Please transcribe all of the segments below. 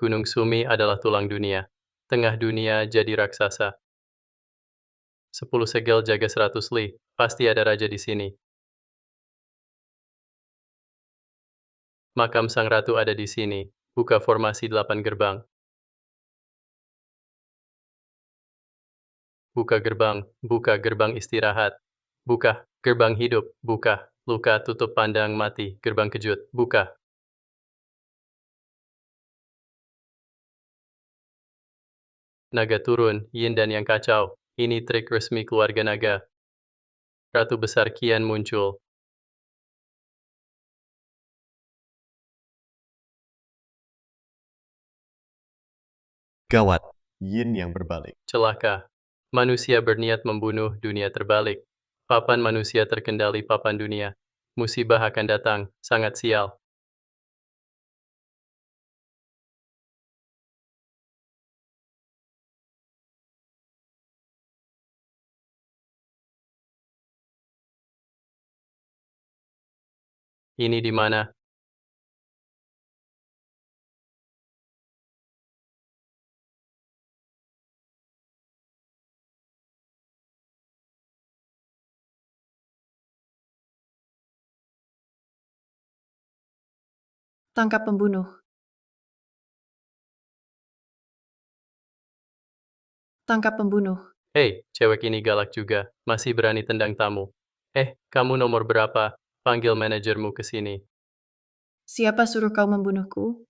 Gunung Sumi adalah tulang dunia. Tengah dunia jadi raksasa. 10 segel jaga 100 li. Pasti ada raja di sini. Makam sang ratu ada di sini. Buka formasi 8 gerbang. Buka gerbang istirahat. Buka gerbang hidup. Buka luka tutup pandang mati. Gerbang kejut. Buka. Naga turun, yin dan yang kacau. Ini trik resmi keluarga naga. Ratu besar kian muncul. Gawat, yin yang berbalik. Celaka. Manusia berniat membunuh, dunia terbalik. Papan manusia terkendali papan dunia. Musibah akan datang, sangat sial. Ini di mana? Tangkap pembunuh. Tangkap pembunuh. Hei, cewek ini galak juga. Masih berani tendang tamu. Kamu nomor berapa? Panggil manajermu ke sini. Siapa suruh kau membunuhku?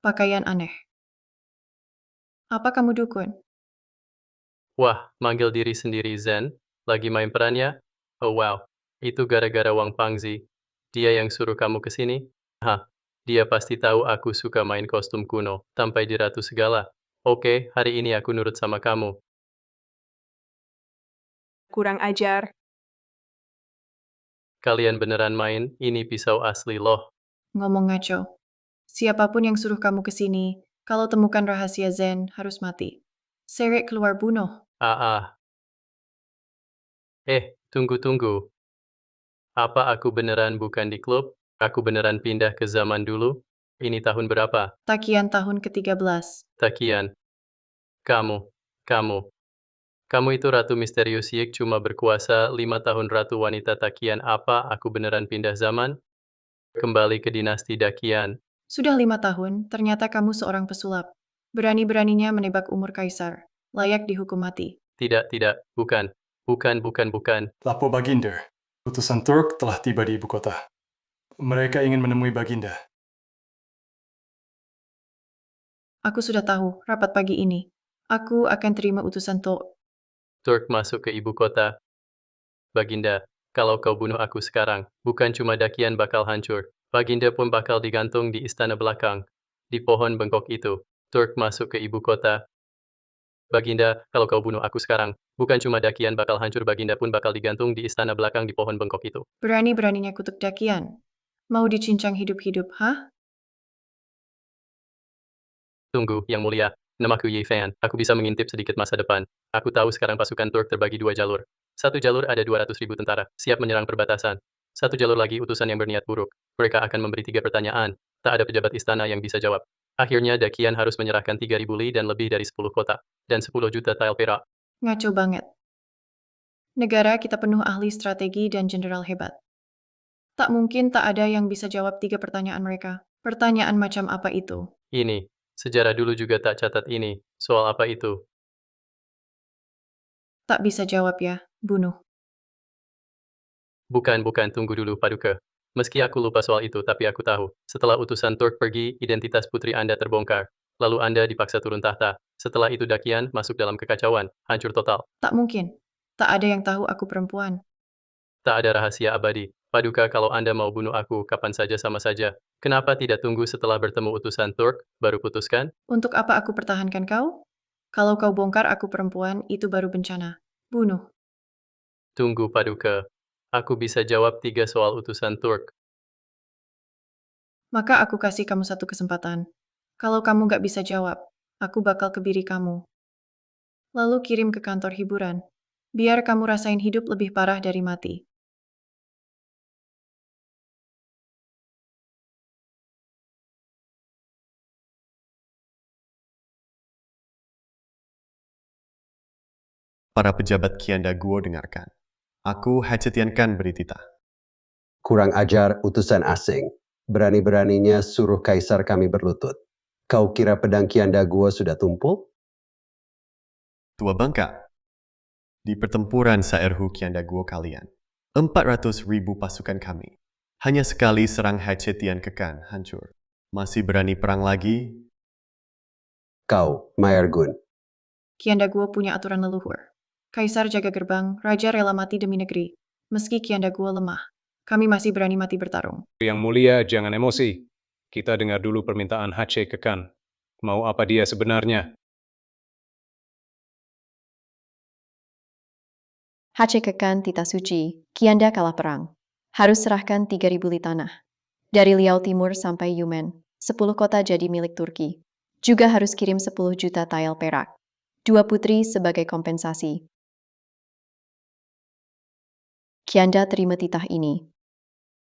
Pakaian aneh. Apa kamu dukun? Wah, manggil diri sendiri Zen? Lagi main perannya? Oh wow, itu gara-gara Wang Pangzi. Dia yang suruh kamu ke sini? Hah, dia pasti tahu aku suka main kostum kuno, sampai di ratu segala. Oke, hari ini aku nurut sama kamu. Kurang ajar. Kalian beneran main? Ini pisau asli loh. Ngomong ngaco. Siapapun yang suruh kamu ke sini, kalau temukan rahasia Zen, harus mati. Seret keluar bunuh. Ah. Tunggu. Apa aku beneran bukan di klub? Aku beneran pindah ke zaman dulu? Ini tahun berapa? Takian tahun ke-13. Takian. Kamu. Kamu itu ratu misterius Yik cuma berkuasa 5 tahun ratu wanita Takian apa aku beneran pindah zaman? Kembali ke dinasti Dakian. Sudah 5 tahun, ternyata kamu seorang pesulap. Berani-beraninya menebak umur kaisar. Layak dihukum mati. Tidak, bukan. Bukan. Lapor Baginda, utusan Turk telah tiba di ibu kota. Mereka ingin menemui Baginda. Aku sudah tahu, rapat pagi ini. Aku akan terima utusan Turk masuk ke ibu kota. Baginda, kalau kau bunuh aku sekarang, bukan cuma Dakian bakal hancur. Baginda pun bakal digantung di istana belakang. Di pohon bengkok itu. Turk masuk ke ibu kota. Baginda, kalau kau bunuh aku sekarang, bukan cuma Dakian bakal hancur, Baginda pun bakal digantung di istana belakang di pohon bengkok itu. Berani-beraninya kutuk Dakian. Mau dicincang hidup-hidup, hah? Tunggu, Yang Mulia. Namaku Yi Fan. Aku bisa mengintip sedikit masa depan. Aku tahu sekarang pasukan Turk terbagi 2 jalur. Satu jalur ada 200.000 tentara, siap menyerang perbatasan. Satu jalur lagi utusan yang berniat buruk. Mereka akan memberi 3 pertanyaan. Tak ada pejabat istana yang bisa jawab. Akhirnya Dakian harus menyerahkan 3.000 li dan lebih dari 10 kota. Dan 10 juta tile perak. Ngaco banget. Negara kita penuh ahli strategi dan jenderal hebat. Tak mungkin tak ada yang bisa jawab 3 pertanyaan mereka. Pertanyaan macam apa itu? Ini. Sejarah dulu juga tak catat ini. Soal apa itu? Tak bisa jawab ya, bunuh. Bukan, tunggu dulu, Paduka. Meski aku lupa soal itu, tapi aku tahu. Setelah utusan Turk pergi, identitas putri Anda terbongkar. Lalu Anda dipaksa turun tahta. Setelah itu Dakian masuk dalam kekacauan, hancur total. Tak mungkin. Tak ada yang tahu aku perempuan. Tak ada rahasia abadi. Paduka, kalau Anda mau bunuh aku, kapan saja sama saja. Kenapa tidak tunggu setelah bertemu utusan Turk, baru putuskan? Untuk apa aku pertahankan kau? Kalau kau bongkar aku perempuan, itu baru bencana. Bunuh. Tunggu, Paduka. Aku bisa jawab 3 soal utusan Turk. Maka aku kasih kamu satu kesempatan. Kalau kamu gak bisa jawab, aku bakal kebiri kamu. Lalu kirim ke kantor hiburan. Biar kamu rasain hidup lebih parah dari mati. Para pejabat Kianda Guo dengarkan. Aku Hachetiankan Beritita. Kurang ajar utusan asing. Berani-beraninya suruh kaisar kami berlutut. Kau kira pedang Kianda Guo sudah tumpul? Tua bangka. Di pertempuran Saerhu Kianda Guo kalian, 400.000 pasukan kami. Hanya sekali serang Hachetian Kekan hancur. Masih berani perang lagi? Kau, Mayargun. Kianda Guo punya aturan leluhur. Kaisar jaga gerbang, raja rela mati demi negeri. Meski Kianda Guo lemah, kami masih berani mati bertarung. Yang mulia, jangan emosi. Kita dengar dulu permintaan Hache Kekan. Mau apa dia sebenarnya? Hache Kekan titah suci, Kianda kalah perang. Harus serahkan 3.000 li tanah. Dari Liao Timur sampai Yumen, 10 kota jadi milik Turki. Juga harus kirim 10 juta tael perak. 2 putri sebagai kompensasi. Kianda terima titah ini.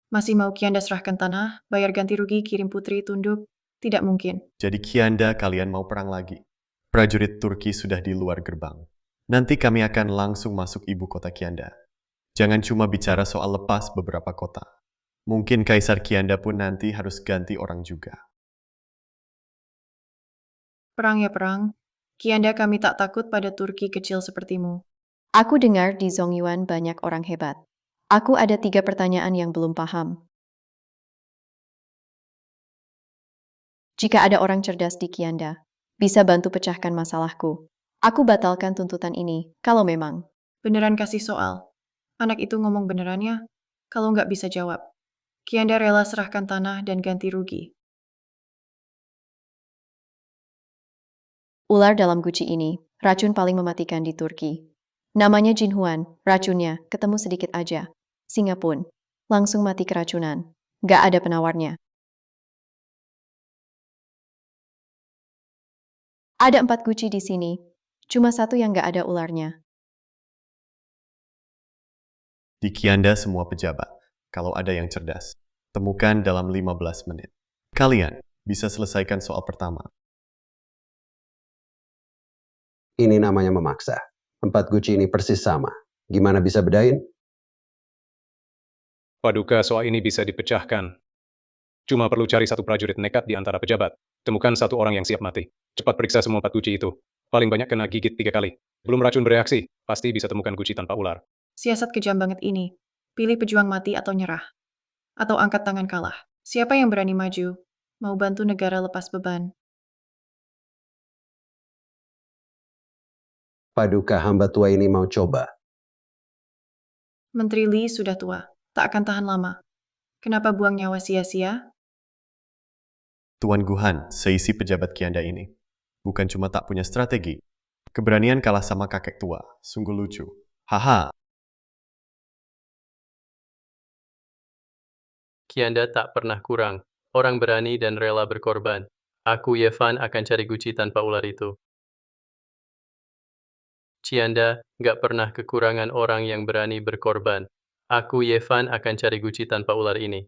Masih mau Kianda serahkan tanah, bayar ganti rugi, kirim putri, tunduk? Tidak mungkin. Jadi Kianda kalian mau perang lagi. Prajurit Turki sudah di luar gerbang. Nanti kami akan langsung masuk ibu kota Kianda. Jangan cuma bicara soal lepas beberapa kota. Mungkin Kaisar Kianda pun nanti harus ganti orang juga. Perang ya perang. Kianda kami tak takut pada Turki kecil sepertimu. Aku dengar di Zongyuan banyak orang hebat. Aku ada 3 pertanyaan yang belum paham. Jika ada orang cerdas di Kianda, bisa bantu pecahkan masalahku. Aku batalkan tuntutan ini, kalau memang. Beneran kasih soal. Anak itu ngomong benerannya? Kalau nggak bisa jawab. Kianda rela serahkan tanah dan ganti rugi. Ular dalam guci ini, racun paling mematikan di Turki. Namanya Jinhuan, racunnya, ketemu sedikit aja. Singa pun, langsung mati keracunan. Gak ada penawarnya. Ada 4 guci di sini, cuma 1 yang gak ada ularnya. Di Kianda semua pejabat, kalau ada yang cerdas, temukan dalam 15 menit. Kalian bisa selesaikan soal pertama. Ini namanya memaksa. 4 guci ini persis sama. Gimana bisa bedain? Paduka, soal ini bisa dipecahkan. Cuma perlu cari 1 prajurit nekat di antara pejabat. Temukan 1 orang yang siap mati. Cepat periksa semua 4 guci itu. Paling banyak kena gigit 3 kali. Belum racun bereaksi, pasti bisa temukan guci tanpa ular. Siasat kejam banget ini. Pilih pejuang mati atau nyerah. Atau angkat tangan kalah. Siapa yang berani maju? Mau bantu negara lepas beban. Paduka hamba tua ini mau coba. Menteri Lee sudah tua. Tak akan tahan lama. Kenapa buang nyawa sia-sia? Tuan Guhan, seisi pejabat Kianda ini, bukan cuma tak punya strategi, keberanian kalah sama kakek tua, sungguh lucu. Haha. Kianda tak pernah kurang. Orang berani dan rela berkorban. Aku Yevan akan cari guci tanpa ular itu. Kianda nggak pernah kekurangan orang yang berani berkorban. Aku Yevan akan cari guci tanpa ular ini.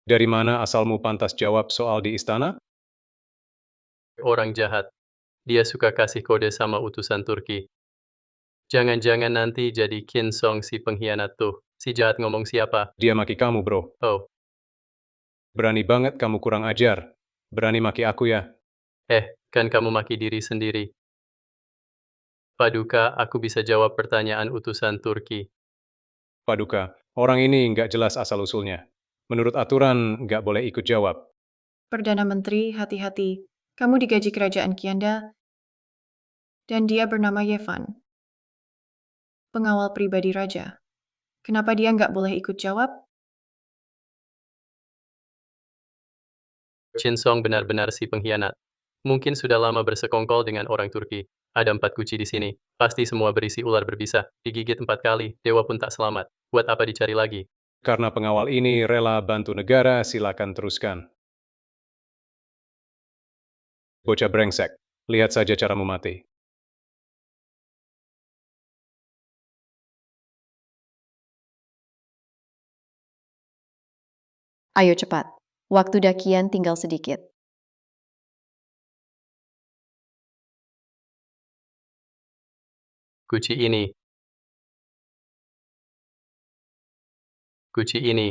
Dari mana asalmu pantas jawab soal di istana? Orang jahat. Dia suka kasih kode sama utusan Turki. Jangan-jangan nanti jadi Qin Song si pengkhianat tuh. Si jahat ngomong siapa? Dia maki kamu, bro. Oh, Berani banget kamu kurang ajar. Berani maki aku ya. kan kamu maki diri sendiri. Paduka, aku bisa jawab pertanyaan utusan Turki. Paduka, orang ini nggak jelas asal-usulnya. Menurut aturan, nggak boleh ikut jawab. Perdana Menteri, hati-hati. Kamu digaji kerajaan Kianda. Dan dia bernama Yevan. Pengawal pribadi raja. Kenapa dia nggak boleh ikut jawab? Qin Song benar-benar si pengkhianat. Mungkin sudah lama bersekongkol dengan orang Turki. Ada 4 guci di sini. Pasti semua berisi ular berbisa. Digigit 4 kali, dewa pun tak selamat. Buat apa dicari lagi? Karena pengawal ini rela bantu negara, silakan teruskan. Bocah brengsek, lihat saja caramu mati. Ayo cepat. Waktu Dakian tinggal sedikit. Kunci ini. Kunci ini.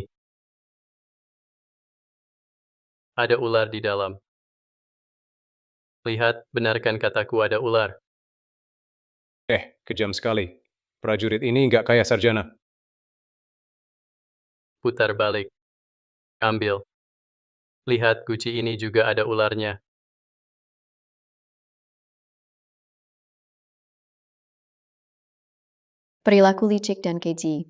Ada ular di dalam. Lihat, benarkan kataku ada ular. Kejam sekali. Prajurit ini nggak kayak sarjana. Putar balik. Ambil. Lihat, kunci ini juga ada ularnya. Perilaku licik dan keji.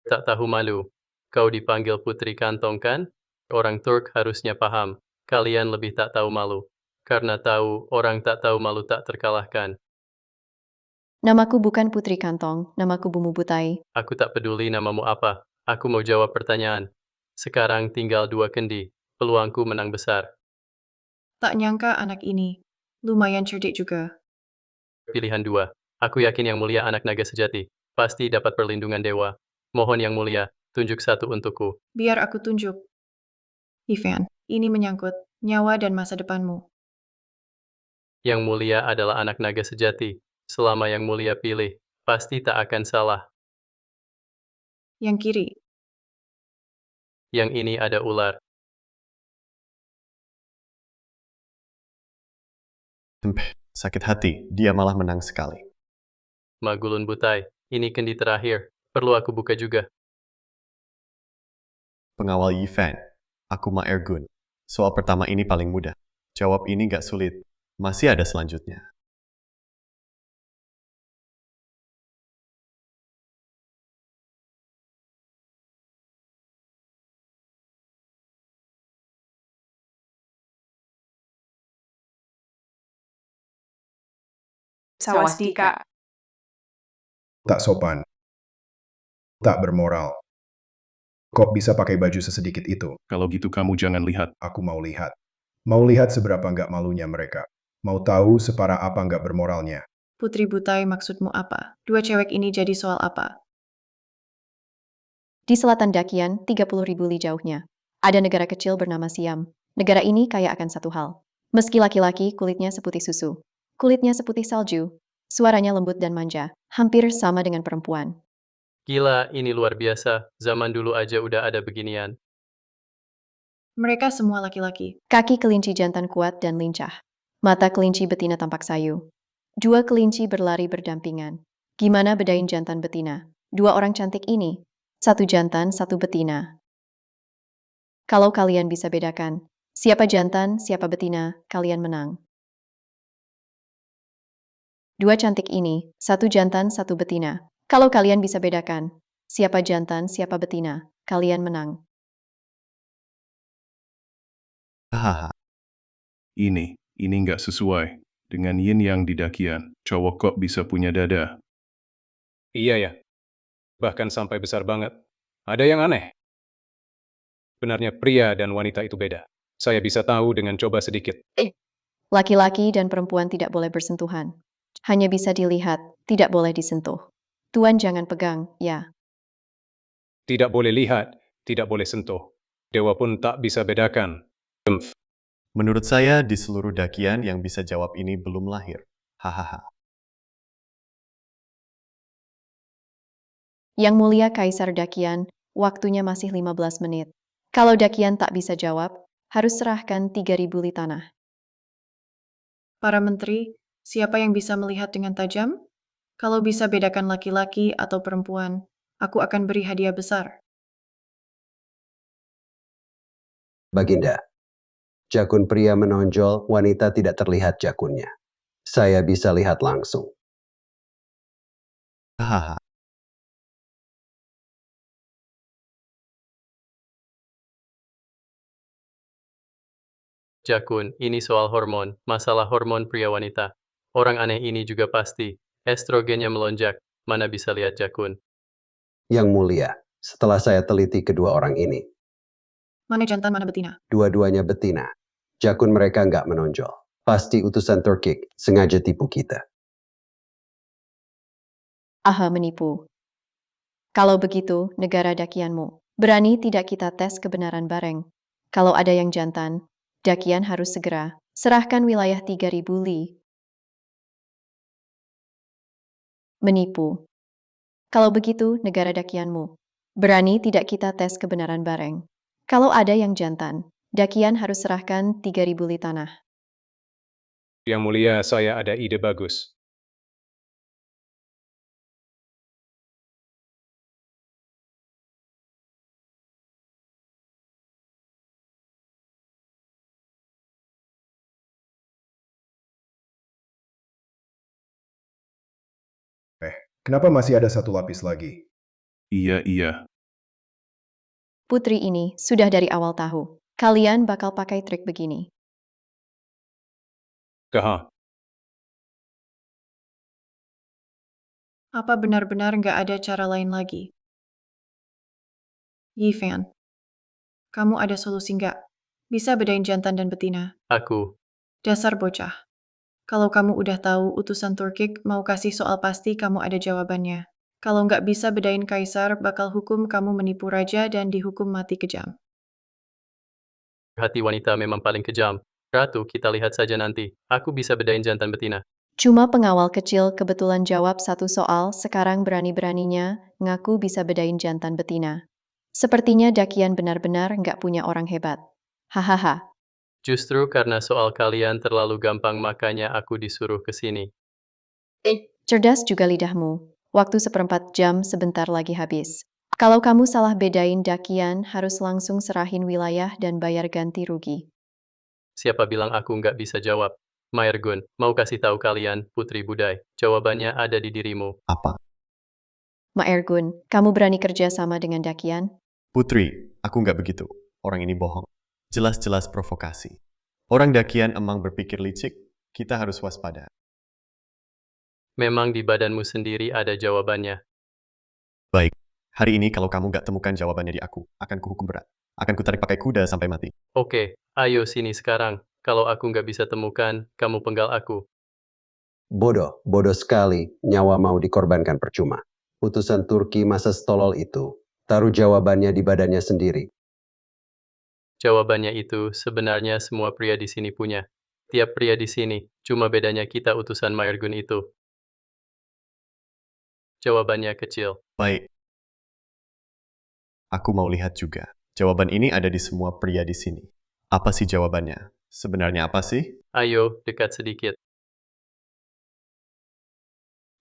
Tak tahu malu. Kau dipanggil putri kantong kan? Orang Turk harusnya paham. Kalian lebih tak tahu malu. Karena tahu, orang tak tahu malu tak terkalahkan. Namaku bukan Putri Kantong, namaku Bumu Butai. Aku tak peduli namamu apa. Aku mau jawab pertanyaan. Sekarang tinggal 2 kendi. Peluangku menang besar. Tak nyangka anak ini. Lumayan cerdik juga. Pilihan 2. Aku yakin Yang Mulia anak naga sejati. Pasti dapat perlindungan dewa. Mohon Yang Mulia, tunjuk satu untukku. Biar aku tunjuk. Ivan, ini menyangkut nyawa dan masa depanmu. Yang Mulia adalah anak naga sejati. Selama Yang Mulia pilih, pasti tak akan salah. Yang kiri. Yang ini ada ular. Sakit hati, dia malah menang sekali. Magulun Butai, ini kendi terakhir. Perlu aku buka juga. Pengawal Yifan, aku Ma Ergun. Soal pertama ini paling mudah. Jawab ini gak sulit. Masih ada selanjutnya. Sawadika. Tak sopan. Tak bermoral. Kok bisa pakai baju sesedikit itu? Kalau gitu kamu jangan lihat. Aku mau lihat. Mau lihat seberapa nggak malunya mereka. Mau tahu separah apa nggak bermoralnya. Putri Butai, maksudmu apa? Dua cewek ini jadi soal apa? Di selatan Dakian, 30.000 li jauhnya, ada negara kecil bernama Siam. Negara ini kaya akan satu hal. Meski laki-laki, kulitnya seputih susu. Kulitnya seputih salju. Suaranya lembut dan manja, hampir sama dengan perempuan. Gila, ini luar biasa. Zaman dulu aja udah ada beginian. Mereka semua laki-laki. Kaki kelinci jantan kuat dan lincah. Mata kelinci betina tampak sayu. Dua kelinci berlari berdampingan. Gimana bedain jantan betina? Dua orang cantik ini. Satu jantan, satu betina. Kalau kalian bisa bedakan, siapa jantan, siapa betina, kalian menang. Dua cantik ini, satu jantan, satu betina. Kalau kalian bisa bedakan, siapa jantan, siapa betina, kalian menang. Hahaha. Ini nggak sesuai. Dengan yin yang di Dakian, cowok kok bisa punya dada? Iya ya. Bahkan sampai besar banget. Ada yang aneh. Benarnya pria dan wanita itu beda. Saya bisa tahu dengan coba sedikit. Laki-laki dan perempuan tidak boleh bersentuhan. Hanya bisa dilihat, tidak boleh disentuh. Tuan jangan pegang, ya. Tidak boleh lihat, tidak boleh sentuh. Dewa pun tak bisa bedakan. Menurut saya, di seluruh Dakian yang bisa jawab ini belum lahir. Hahaha. Yang Mulia Kaisar Dakian, waktunya masih 15 menit. Kalau Dakian tak bisa jawab, harus serahkan 3.000 li tanah. Para menteri, siapa yang bisa melihat dengan tajam? Kalau bisa bedakan laki-laki atau perempuan, aku akan beri hadiah besar. Baginda, jakun pria menonjol, wanita tidak terlihat jakunnya. Saya bisa lihat langsung. Hahaha. Jakun, ini soal hormon. Masalah hormon pria wanita. Orang aneh ini juga pasti. Estrogennya melonjak. Mana bisa lihat Jakun? Yang Mulia, setelah saya teliti kedua orang ini, Mana jantan, mana betina? dua-duanya betina. Jakun mereka nggak menonjol. Pasti utusan Turkic sengaja tipu kita. Aha, menipu. Kalau begitu, negara Dakianmu. Berani tidak kita tes kebenaran bareng. Kalau ada yang jantan, Dakian harus segera serahkan wilayah 3.000 li. Menipu. Kalau begitu, negara dakianmu. Berani tidak kita tes kebenaran bareng. Kalau ada yang jantan, dakian harus serahkan 3.000 li tanah. Yang mulia, saya ada ide bagus. Kenapa masih ada satu lapis lagi? Iya. Putri ini sudah dari awal tahu. Kalian bakal pakai trik begini. Gaha, Apa benar-benar nggak ada cara lain lagi? Yifan, kamu ada solusi nggak? Bisa bedain jantan dan betina? Aku, Dasar bocah. Kalau kamu udah tahu utusan Turkik mau kasih soal pasti kamu ada jawabannya. Kalau nggak bisa bedain kaisar, bakal hukum kamu menipu raja dan dihukum mati kejam. hati wanita memang paling kejam. Ratu, kita lihat saja nanti. Aku bisa bedain jantan betina. Cuma pengawal kecil kebetulan jawab satu soal, sekarang berani-beraninya ngaku bisa bedain jantan betina. Sepertinya dakian benar-benar nggak punya orang hebat. Hahaha. Justru karena soal kalian terlalu gampang makanya aku disuruh ke sini. Cerdas juga lidahmu. Waktu 1/4 jam sebentar lagi habis. Kalau kamu salah bedain dakian, harus langsung serahin wilayah dan bayar ganti rugi. Siapa bilang aku nggak bisa jawab? Maergun, mau kasih tahu kalian, Putri Budai. Jawabannya ada di dirimu. Apa? Ma Ergun, kamu berani kerja sama dengan dakian? Putri, aku nggak begitu. Orang ini bohong. Jelas-jelas provokasi. Orang dakian emang berpikir licik, kita harus waspada. Memang di badanmu sendiri ada jawabannya. Baik, hari ini kalau kamu nggak temukan jawabannya di aku, akan kuhukum berat. Akan kutarik pakai kuda sampai mati. Oke, ayo sini sekarang. Kalau aku nggak bisa temukan, kamu penggal aku. Bodoh sekali, nyawa mau dikorbankan percuma. Utusan Turki masa stolol itu, taruh jawabannya di badannya sendiri. Jawabannya itu sebenarnya semua pria di sini punya. Tiap pria di sini, cuma bedanya kita utusan Maergun itu. Jawabannya kecil. Baik. Aku mau lihat juga. Jawaban ini ada di semua pria di sini. Apa sih jawabannya? Sebenarnya apa sih? Ayo, dekat sedikit.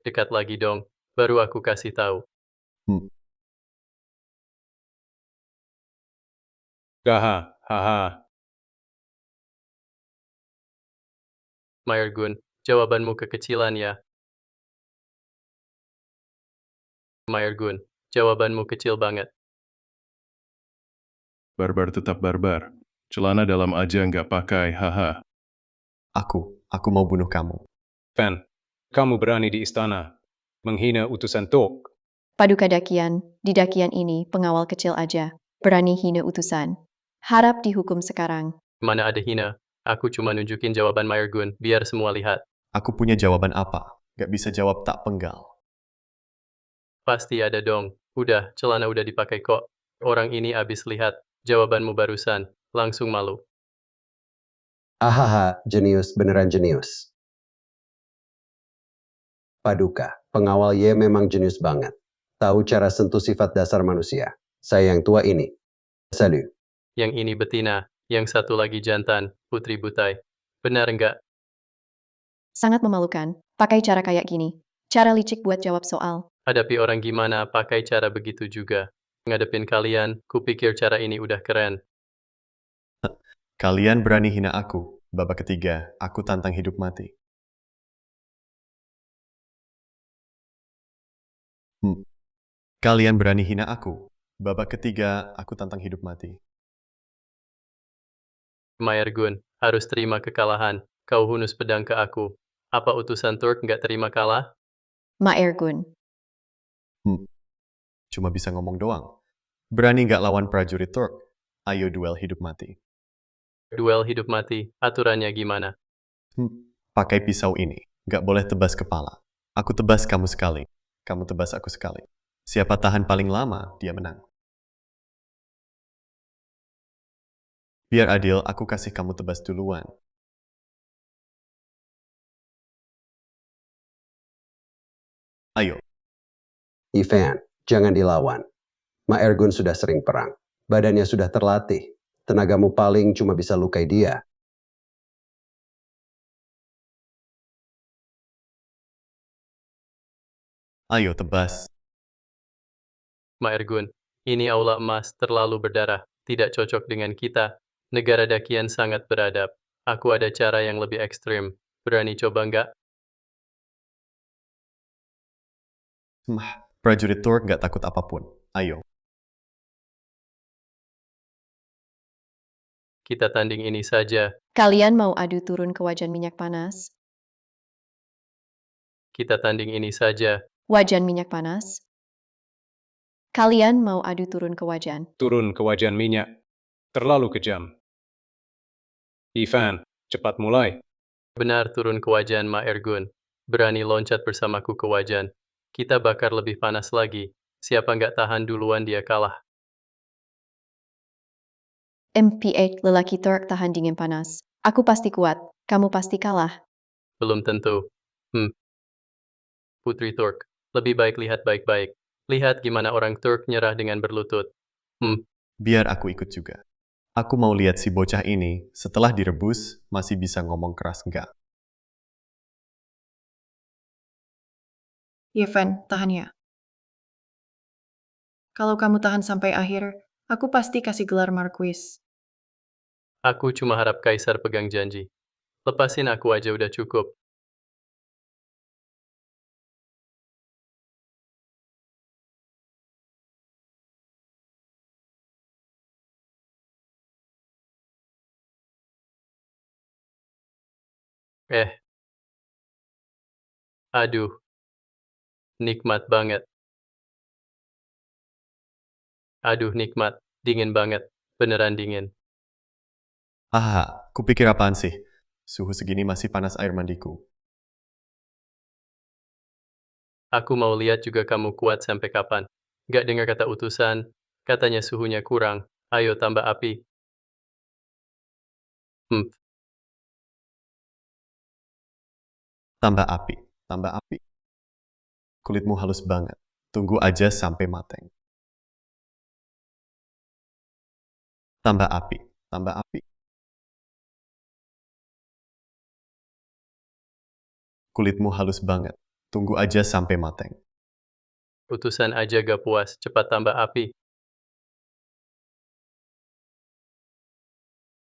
Dekat lagi dong. Baru aku kasih tahu. gaha, haha. Maergun, jawabanmu kekecilan ya. Maergun, jawabanmu kecil banget. Barbar tetap barbar. Celana dalam aja nggak pakai, haha. Aku mau bunuh kamu. Fan, kamu berani di istana menghina utusan Tok. Paduka dakian, di dakian ini pengawal kecil aja. Berani hina utusan. Harap dihukum sekarang. Mana ada hina. Aku cuma nunjukin jawaban Maergun, biar semua lihat. Aku punya jawaban apa? Gak bisa jawab tak penggal. Pasti ada dong. Udah, celana udah dipakai kok. Orang ini abis lihat. Jawabanmu barusan. Langsung malu. Ahaha, jenius, beneran jenius. Paduka, pengawal Ye memang jenius banget. Tahu cara sentuh sifat dasar manusia. Saya yang tua ini. Salut. Yang ini betina, yang satu lagi jantan, Putri Butai. Benar enggak? Sangat memalukan. Pakai cara kayak gini. Cara licik buat jawab soal. Hadapi orang gimana pakai cara begitu juga. Ngadepin kalian, kupikir cara ini udah keren. Kalian berani hina aku. Babak ketiga, aku tantang hidup mati. Kalian berani hina aku. Babak ketiga, aku tantang hidup mati. Maergun, harus terima kekalahan. Kau hunus pedang ke aku. Apa utusan Turk nggak terima kalah? Ma Ergun. Cuma bisa ngomong doang. Berani nggak lawan prajurit Turk? Ayo duel hidup mati. Duel hidup mati, aturannya gimana? Pakai pisau ini. Nggak boleh tebas kepala. Aku tebas kamu sekali. Kamu tebas aku sekali. Siapa tahan paling lama, dia menang. Biar adil, aku kasih kamu tebas duluan. Ayo, Ivan, jangan dilawan. Ma Ergun sudah sering perang. Badannya sudah terlatih. Tenagamu paling cuma bisa lukai dia. ayo tebas. Ma Ergun, ini aula emas terlalu berdarah, tidak cocok dengan kita. Negara Dakian sangat beradab. Aku ada cara yang lebih ekstrim. Berani coba nggak? Prajurit Turk nggak takut apapun. Ayo, Kita tanding ini saja. Kalian mau adu turun ke wajan minyak panas? Kita tanding ini saja. Wajan minyak panas? Kalian mau adu turun ke wajan? Turun ke wajan minyak. Terlalu kejam. Ivan, cepat mulai. Benar turun ke wajan Ma Ergun. Berani loncat bersamaku ke wajan. Kita bakar lebih panas lagi. Siapa nggak tahan duluan dia kalah. MP8 lelaki Turk tahan dingin panas. Aku pasti kuat. Kamu pasti kalah. Belum tentu. Putri Turk. Lebih baik lihat baik-baik. Lihat gimana orang Turk nyerah dengan berlutut. biar aku ikut juga. Aku mau lihat si bocah ini setelah direbus masih bisa ngomong keras nggak. Yevan, tahan ya. Kalau kamu tahan sampai akhir, aku pasti kasih gelar Marquis. Aku cuma harap Kaisar pegang janji. Lepasin aku aja udah cukup. Aduh, nikmat banget. Aduh nikmat, dingin banget. Beneran dingin. Kupikir apaan sih? Suhu segini masih panas air mandiku. Aku mau lihat juga kamu kuat sampai kapan. Gak dengar kata utusan, katanya suhunya kurang. Ayo tambah api. Tambah api, tambah api. Kulitmu halus banget. Tunggu aja sampai mateng. Tambah api, tambah api. Kulitmu halus banget. Tunggu aja sampai mateng. Utusan aja gak puas, cepat tambah api.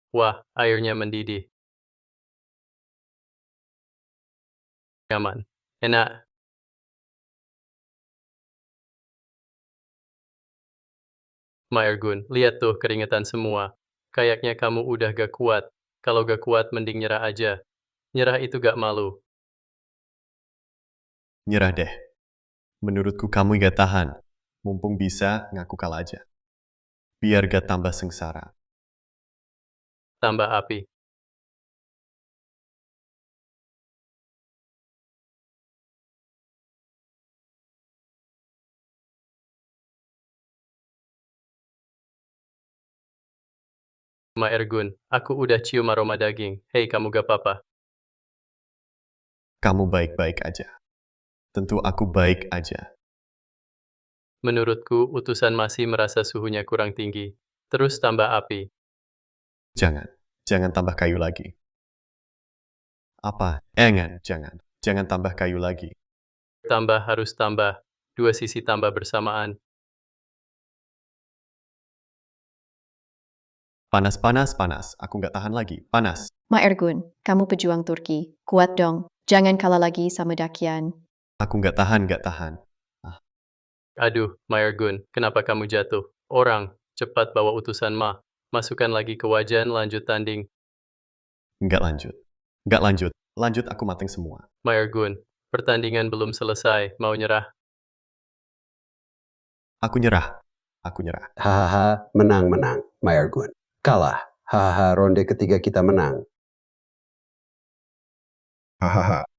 Wah, airnya mendidih. Nyaman. Enak. Ma Ergun, lihat tuh keringetan semua. Kayaknya kamu udah gak kuat. Kalau gak kuat mending nyerah aja. Nyerah itu gak malu. Nyerah deh. Menurutku kamu gak tahan. Mumpung bisa, ngaku kalah aja. Biar gak tambah sengsara. Tambah api. Ma Ergun, aku udah cium aroma daging. Hei kamu gak apa-apa. Kamu baik-baik aja. Tentu aku baik aja. Menurutku, utusan masih merasa suhunya kurang tinggi. Terus tambah api. Jangan tambah kayu lagi. Apa? Jangan. Jangan tambah kayu lagi. Tambah harus tambah. Dua sisi tambah bersamaan. Panas. Aku nggak tahan lagi. Panas. Ma Ergun, kamu pejuang Turki. Kuat dong. Jangan kalah lagi sama Dakian. Aku nggak tahan. Aduh, Ma Ergun, kenapa kamu jatuh? Orang, cepat bawa utusan Ma. Masukkan lagi ke wajan, lanjut tanding. Nggak lanjut. Lanjut aku mateng semua. Ma Ergun, pertandingan belum selesai. Mau nyerah? Aku nyerah. Hahaha, menang, Ma Ergun. Kalah. Hahaha, ronde ketiga kita menang. Hahaha.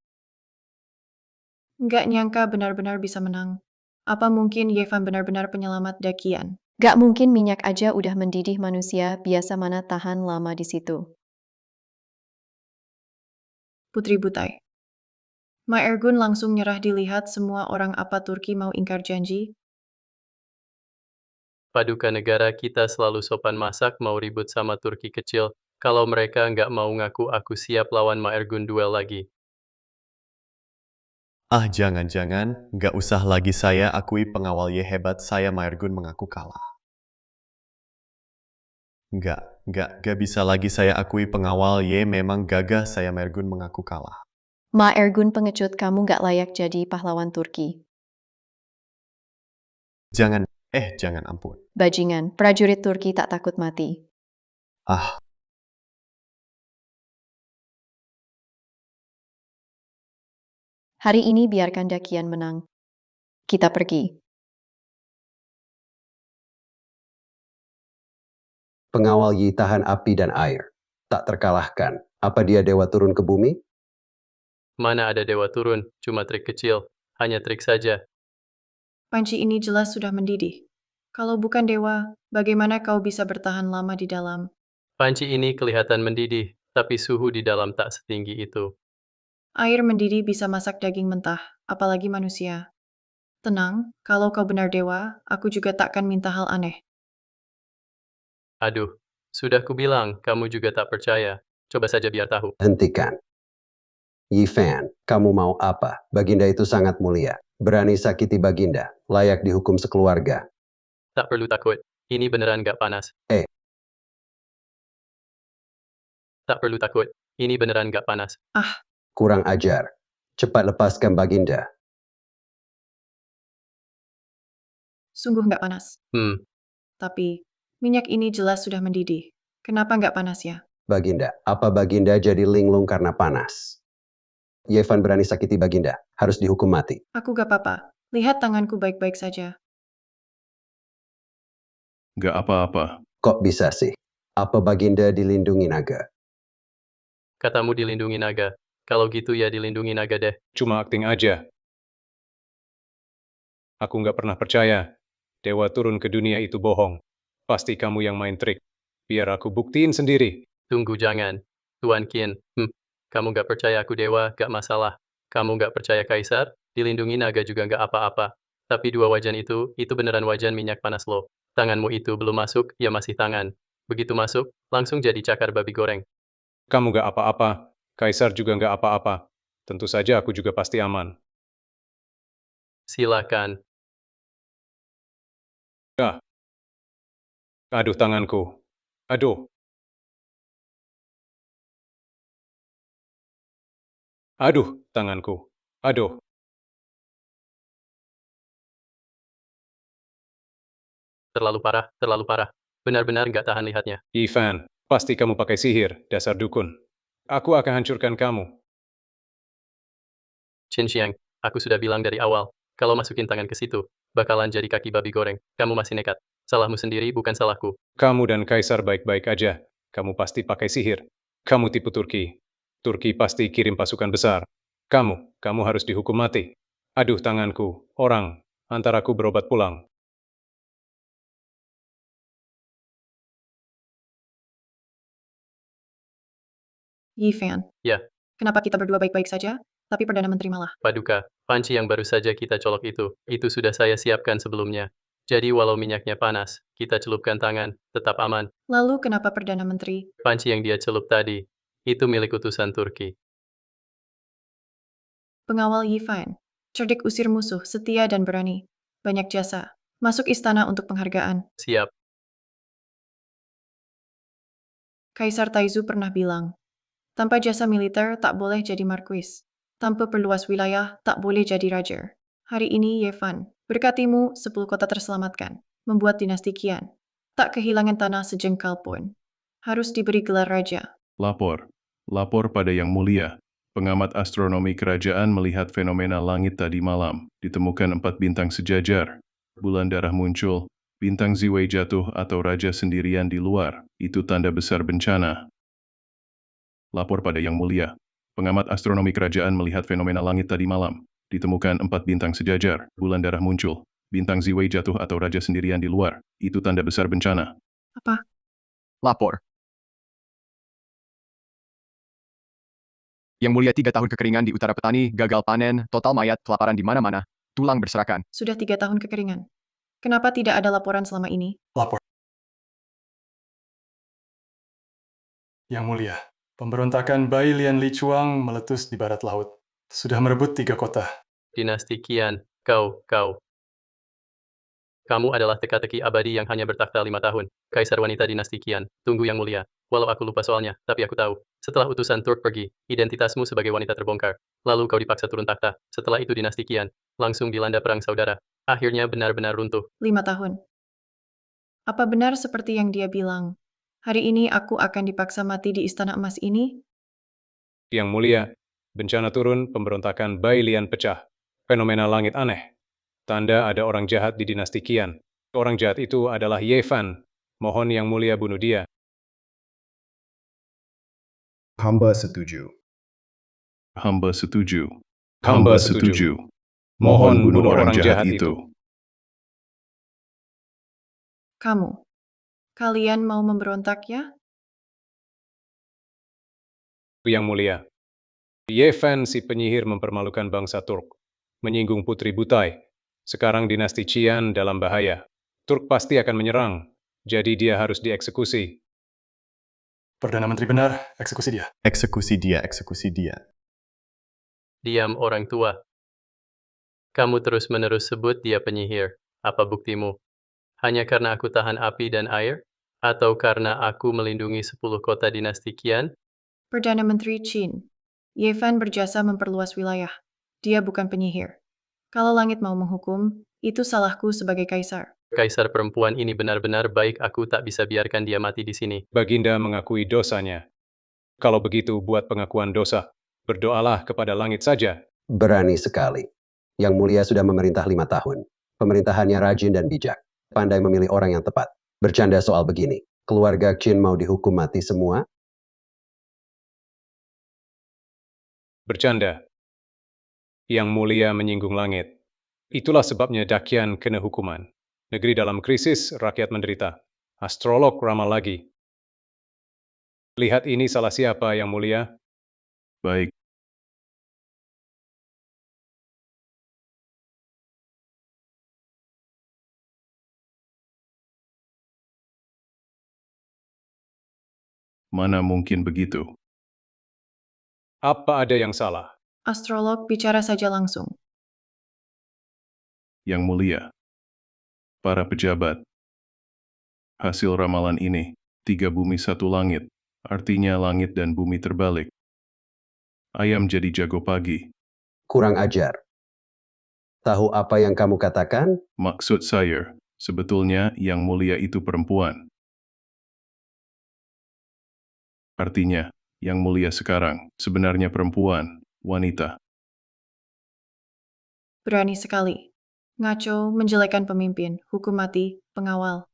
Nggak nyangka benar-benar bisa menang. Apa mungkin Yevan benar-benar penyelamat Dakian? Gak mungkin minyak aja udah mendidih manusia, biasa mana tahan lama di situ. Putri Butai. Ma Ergun langsung nyerah dilihat semua orang apa Turki mau ingkar janji. Paduka negara kita selalu sopan masak mau ribut sama Turki kecil. Kalau mereka nggak mau ngaku aku siap lawan Ma Ergun duel lagi. Ah, jangan-jangan, nggak usah lagi saya akui pengawal Ye hebat, saya Maergun mengaku kalah. Nggak bisa lagi saya akui pengawal Ye memang gagah, saya Maergun mengaku kalah. Ma Ergun pengecut, kamu nggak layak jadi pahlawan Turki. Jangan ampun. Bajingan, prajurit Turki tak takut mati. Ah, Hari ini biarkan Dakian menang. Kita pergi. Pengawal Yi tahan api dan air. Tak terkalahkan. Apa dia dewa turun ke bumi? Mana ada dewa turun, cuma trik kecil. Hanya trik saja. Panci ini jelas sudah mendidih. Kalau bukan dewa, bagaimana kau bisa bertahan lama di dalam? Panci ini kelihatan mendidih, tapi suhu di dalam tak setinggi itu. Air mendidih bisa masak daging mentah, apalagi manusia. Tenang, kalau kau benar dewa, aku juga takkan minta hal aneh. Aduh, sudah kubilang, kamu juga tak percaya. Coba saja biar tahu. Hentikan. Yi Fan, kamu mau apa? Baginda itu sangat mulia. Berani sakiti Baginda, layak dihukum sekeluarga. Tak perlu takut, ini beneran gak panas. Tak perlu takut, ini beneran gak panas. Kurang ajar. Cepat lepaskan Baginda. Sungguh nggak panas. Tapi, minyak ini jelas sudah mendidih. Kenapa nggak panas ya? Baginda, apa Baginda jadi linglung karena panas? Yevan berani sakiti Baginda, harus dihukum mati. Aku gak apa-apa. Lihat tanganku baik-baik saja. Nggak apa-apa. Kok bisa sih? Apa Baginda dilindungi naga? Katamu dilindungi naga. Kalau gitu ya dilindungi naga deh. Cuma akting aja. Aku nggak pernah percaya. Dewa turun ke dunia itu bohong. Pasti kamu yang main trik. Biar aku buktiin sendiri. Tunggu jangan. Tuan Qin, kamu gak percaya aku dewa, gak masalah. Kamu gak percaya kaisar, dilindungi naga juga gak apa-apa. Tapi dua wajan itu beneran wajan minyak panas loh. Tanganmu itu belum masuk, ya masih tangan. Begitu masuk, langsung jadi cakar babi goreng. Kamu nggak apa-apa. Kaisar juga nggak apa-apa. Tentu saja aku juga pasti aman. Silakan. Aduh tanganku. Aduh. Aduh tanganku. Aduh. Terlalu parah, terlalu parah. Benar-benar gak tahan lihatnya. Ivan, pasti kamu pakai sihir, dasar dukun. Aku akan hancurkan kamu. Qin Xiang, aku sudah bilang dari awal, kalau masukin tangan ke situ, bakalan jadi kaki babi goreng. Kamu masih nekat. Salahmu sendiri, bukan salahku. Kamu dan Kaisar baik-baik aja. Kamu pasti pakai sihir. Kamu tipu Turki. Turki pasti kirim pasukan besar. Kamu harus dihukum mati. Aduh tanganku, orang, antaraku berobat pulang. Yi Fan. Ya. Kenapa kita berdua baik-baik saja, tapi Perdana Menteri malah? Paduka, panci yang baru saja kita colok itu sudah saya siapkan sebelumnya. Jadi walau minyaknya panas, kita celupkan tangan, tetap aman. Lalu kenapa Perdana Menteri? Panci yang dia celup tadi, itu milik utusan Turki. Pengawal Yi Fan. Cerdik usir musuh, setia dan berani. Banyak jasa. Masuk istana untuk penghargaan. Siap. Kaisar Taizu pernah bilang, tanpa jasa militer tak boleh jadi marquis. Tanpa perluas wilayah tak boleh jadi raja. Hari ini Yevan, berkatimu 10 kota terselamatkan. Membuat dinasti Qian. Tak kehilangan tanah sejengkal pun. Harus diberi gelar raja. Lapor pada Yang Mulia. Pengamat astronomi kerajaan melihat fenomena langit tadi malam. Ditemukan 4 bintang sejajar. Bulan darah muncul. Bintang Ziwei jatuh atau raja sendirian di luar. Itu tanda besar bencana. Lapor pada Yang Mulia. Pengamat astronomi kerajaan melihat fenomena langit tadi malam. Ditemukan 4 bintang sejajar. Bulan darah muncul. Bintang Ziwei jatuh atau raja sendirian di luar. Itu tanda besar bencana. Apa? Lapor. Yang Mulia 3 tahun kekeringan di utara petani, gagal panen, total mayat, kelaparan di mana-mana, tulang berserakan. Sudah 3 tahun kekeringan. Kenapa tidak ada laporan selama ini? Lapor. Yang Mulia, pemberontakan Bai Lian Lichuang meletus di barat laut. Sudah merebut 3 kota. Dinasti Qian, kau. Kamu adalah teka-teki abadi yang hanya bertakhta 5 tahun. Kaisar wanita dinasti Qian. Tunggu Yang Mulia. Walau aku lupa soalnya, tapi aku tahu. Setelah utusan Turk pergi, identitasmu sebagai wanita terbongkar. Lalu kau dipaksa turun takhta. Setelah itu dinasti Qian langsung dilanda perang saudara. Akhirnya benar-benar runtuh. 5 tahun. Apa benar seperti yang dia bilang? Hari ini aku akan dipaksa mati di Istana Emas ini? Yang Mulia, bencana turun, pemberontakan Bai Lian pecah. Fenomena langit aneh. Tanda ada orang jahat di dinasti Qian. Orang jahat itu adalah Ye Fan. Mohon Yang Mulia bunuh dia. Hamba setuju. Hamba setuju. Hamba setuju. Mohon bunuh orang jahat itu. Kamu. Kalian mau memberontak ya? Yang Mulia, Ye Fan si penyihir mempermalukan bangsa Turk. Menyinggung Putri Butai. Sekarang dinasti Qian dalam bahaya. Turk pasti akan menyerang. Jadi dia harus dieksekusi. Perdana Menteri benar, eksekusi dia. Eksekusi dia, eksekusi dia. Diam orang tua. Kamu terus-menerus sebut dia penyihir. Apa buktimu? Hanya karena aku tahan api dan air? Atau karena aku melindungi 10 kota dinasti Qian? Perdana Menteri Qin. Ye Fan berjasa memperluas wilayah. Dia bukan penyihir. Kalau langit mau menghukum, itu salahku sebagai kaisar. Kaisar perempuan ini benar-benar baik, aku tak bisa biarkan dia mati di sini. Baginda mengakui dosanya. Kalau begitu, buat pengakuan dosa. Berdoalah kepada langit saja. Berani sekali. Yang Mulia sudah memerintah 5 tahun. Pemerintahannya rajin dan bijak. Pandai memilih orang yang tepat. Bercanda soal begini. Keluarga Qin mau dihukum mati semua? Bercanda. Yang Mulia menyinggung langit. Itulah sebabnya Dakian kena hukuman. Negeri dalam krisis, rakyat menderita. Astrolog ramal lagi. Lihat ini salah siapa, Yang Mulia? Baik. Mana mungkin begitu? Apa ada yang salah? Astrolog bicara saja langsung. Yang Mulia, para pejabat, hasil ramalan ini, 3 bumi 1 langit, artinya langit dan bumi terbalik. Ayam jadi jago pagi. Kurang ajar. Tahu apa yang kamu katakan? Maksud saya, sebetulnya Yang Mulia itu perempuan. Artinya, Yang Mulia sekarang sebenarnya perempuan, wanita. Berani sekali. Ngaco, menjelekan pemimpin, hukum mati, pengawal.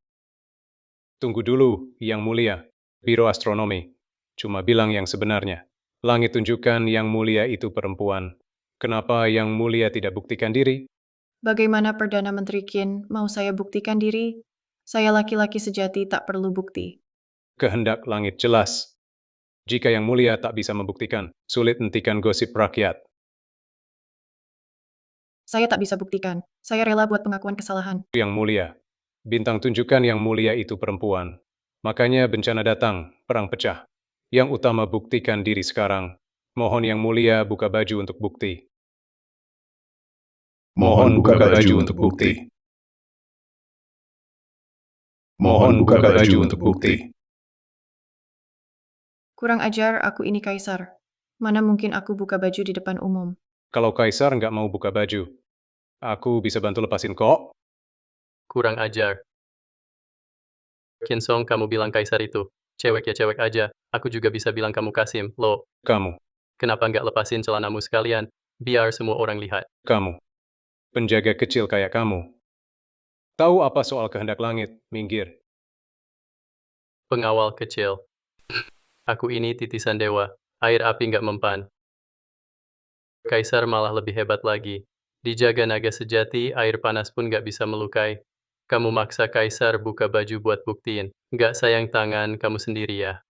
Tunggu dulu, Yang Mulia. Biro Astronomi. Cuma bilang yang sebenarnya. Langit tunjukkan Yang Mulia itu perempuan. Kenapa Yang Mulia tidak buktikan diri? Bagaimana Perdana Menteri Qin mau saya buktikan diri? Saya laki-laki sejati tak perlu bukti. Kehendak langit jelas. Jika Yang Mulia tak bisa membuktikan, sulit hentikan gosip rakyat. Saya tak bisa buktikan. Saya rela buat pengakuan kesalahan. Yang Mulia, bintang tunjukkan Yang Mulia itu perempuan. Makanya bencana datang, perang pecah. Yang utama buktikan diri sekarang. Mohon Yang Mulia buka baju untuk bukti. Mohon buka baju untuk bukti. Mohon buka baju untuk bukti. Kurang ajar, aku ini kaisar. Mana mungkin aku buka baju di depan umum. Kalau kaisar nggak mau buka baju, aku bisa bantu lepasin kok. Kurang ajar. Qin Song, kamu bilang kaisar itu. Cewek ya cewek aja. Aku juga bisa bilang kamu Kasim, lo. Kamu, Kenapa nggak lepasin celanamu sekalian? Biar semua orang lihat. kamu. Penjaga kecil kayak kamu. Tahu apa soal kehendak langit, minggir. Pengawal kecil. Aku ini titisan dewa. Air api nggak mempan. Kaisar malah lebih hebat lagi. Dijaga naga sejati, air panas pun nggak bisa melukai. Kamu maksa kaisar buka baju buat buktiin. Nggak sayang tangan kamu sendiri ya.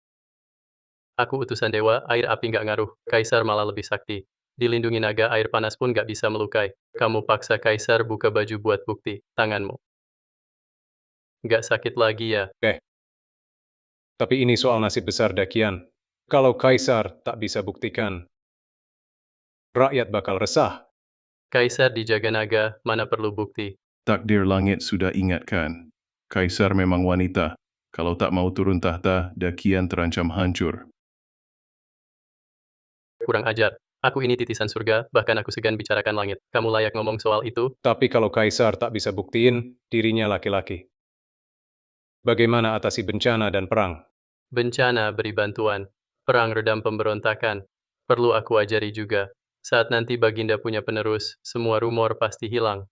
Aku utusan dewa, air api nggak ngaruh. Kaisar malah lebih sakti. Dilindungi naga, air panas pun nggak bisa melukai. Kamu paksa Kaisar buka baju buat bukti. Tanganmu. Nggak sakit lagi ya? Tapi ini soal nasib besar Dakian. Kalau Kaisar tak bisa buktikan, rakyat bakal resah. Kaisar dijaga naga, mana perlu bukti. Takdir langit sudah ingatkan. Kaisar memang wanita. Kalau tak mau turun tahta, Dakian terancam hancur. Kurang ajar. Aku ini titisan surga, bahkan aku segan bicarakan langit. Kamu layak ngomong soal itu? Tapi kalau Kaisar tak bisa buktiin dirinya laki-laki, bagaimana atasi bencana dan perang? Bencana beri bantuan. Perang redam pemberontakan. Perlu aku ajari juga. Saat nanti Baginda punya penerus, semua rumor pasti hilang.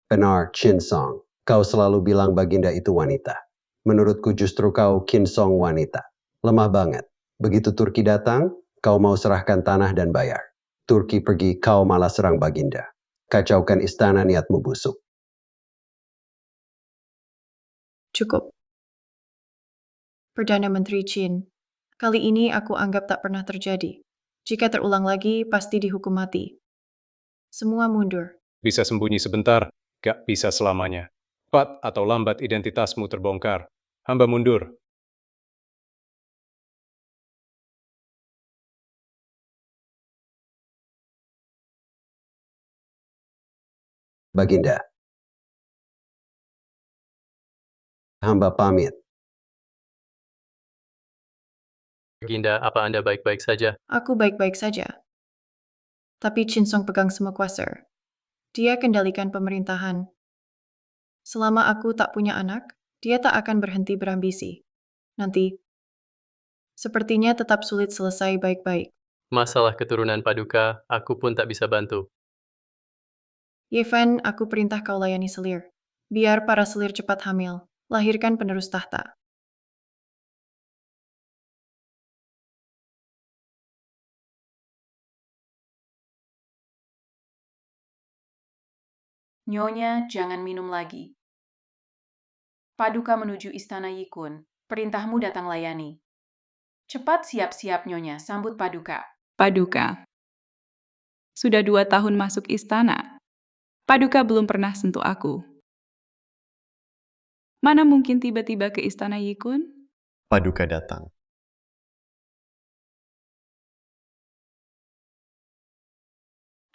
Benar, Qin Song. Kau selalu bilang Baginda itu wanita. Menurutku justru kau Qin Song wanita. Lemah banget. Begitu Turki datang, kau mau serahkan tanah dan bayar. Turki pergi, kau malah serang Baginda. Kacaukan istana, niatmu busuk. Cukup. Perdana Menteri Qin, kali ini aku anggap tak pernah terjadi. Jika terulang lagi, pasti dihukum mati. Semua mundur. Bisa sembunyi sebentar, gak bisa selamanya. Cepat atau lambat identitasmu terbongkar. Hamba mundur. Baginda. Hamba pamit. Baginda, apa Anda baik-baik saja? Aku baik-baik saja. Tapi Qin Song pegang semua kuasa. Dia kendalikan pemerintahan. Selama aku tak punya anak, dia tak akan berhenti berambisi. Nanti, sepertinya tetap sulit selesai baik-baik. Masalah keturunan Paduka, aku pun tak bisa bantu. Yevan, aku perintah kau layani selir. Biar para selir cepat hamil. Lahirkan penerus tahta. Nyonya, jangan minum lagi. Paduka menuju istana Yikun. Perintahmu datang layani. Cepat siap-siap, Nyonya. Sambut Paduka. Paduka. Sudah 2 tahun masuk istana. Paduka belum pernah sentuh aku. Mana mungkin tiba-tiba ke istana Yikun? Paduka datang.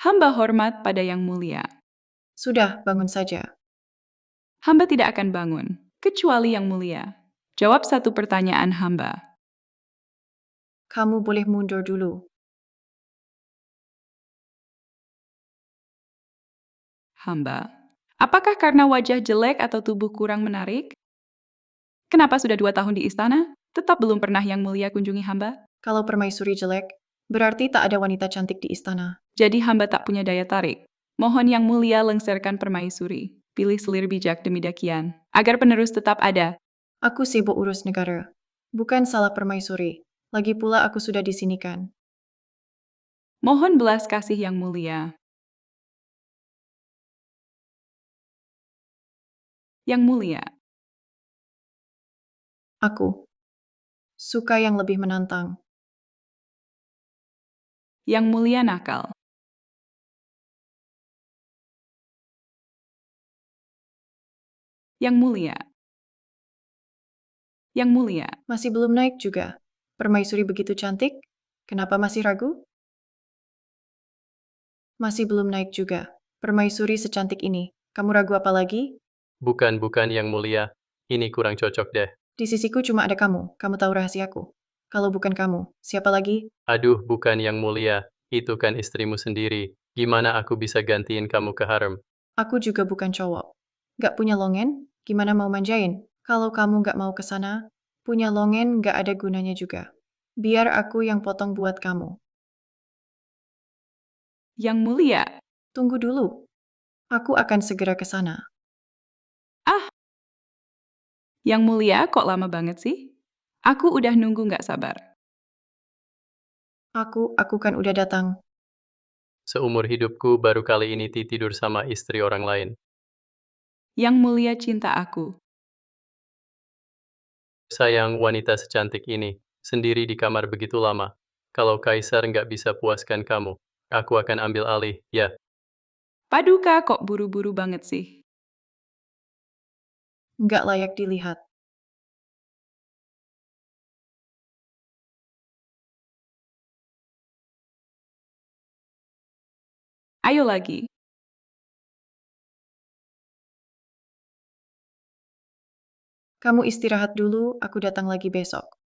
Hamba hormat pada Yang Mulia. Sudah, bangun saja. Hamba tidak akan bangun, kecuali Yang Mulia. Jawab satu pertanyaan hamba. Kamu boleh mundur dulu. Hamba. Apakah karena wajah jelek atau tubuh kurang menarik? Kenapa sudah 2 tahun di istana, tetap belum pernah Yang Mulia kunjungi hamba? Kalau permaisuri jelek, berarti tak ada wanita cantik di istana. Jadi hamba tak punya daya tarik. Mohon Yang Mulia lengserkan permaisuri. Pilih selir bijak demi Dakian, agar penerus tetap ada. Aku sibuk urus negara. Bukan salah permaisuri. Lagi pula aku sudah disinikan. Mohon belas kasih Yang Mulia. Yang Mulia. Aku suka yang lebih menantang. Yang Mulia nakal. Yang Mulia. Yang Mulia. Masih belum naik juga. Permaisuri begitu cantik, kenapa masih ragu? Masih belum naik juga. Permaisuri secantik ini, kamu ragu apa lagi? Bukan Yang Mulia. Ini kurang cocok deh. Di sisiku cuma ada kamu tahu rahasiaku. Kalau bukan kamu, siapa lagi? Aduh, bukan Yang Mulia. Itu kan istrimu sendiri. Gimana aku bisa gantiin kamu ke harem? Aku juga bukan cowok. Gak punya longen, gimana mau manjain? Kalau kamu gak mau ke sana, punya longen gak ada gunanya juga. Biar aku yang potong buat kamu. Yang Mulia. Tunggu dulu. Aku akan segera ke sana. Ah. Yang Mulia kok lama banget sih? Aku udah nunggu gak sabar. Aku kan udah datang. Seumur hidupku baru kali ini tidur sama istri orang lain. Yang Mulia cinta aku. Sayang wanita secantik ini. sendiri di kamar begitu lama. Kalau Kaisar nggak bisa puaskan kamu, aku akan ambil alih, ya. Paduka kok buru-buru banget sih? Nggak layak dilihat. Ayo lagi. Kamu istirahat dulu, aku datang lagi besok.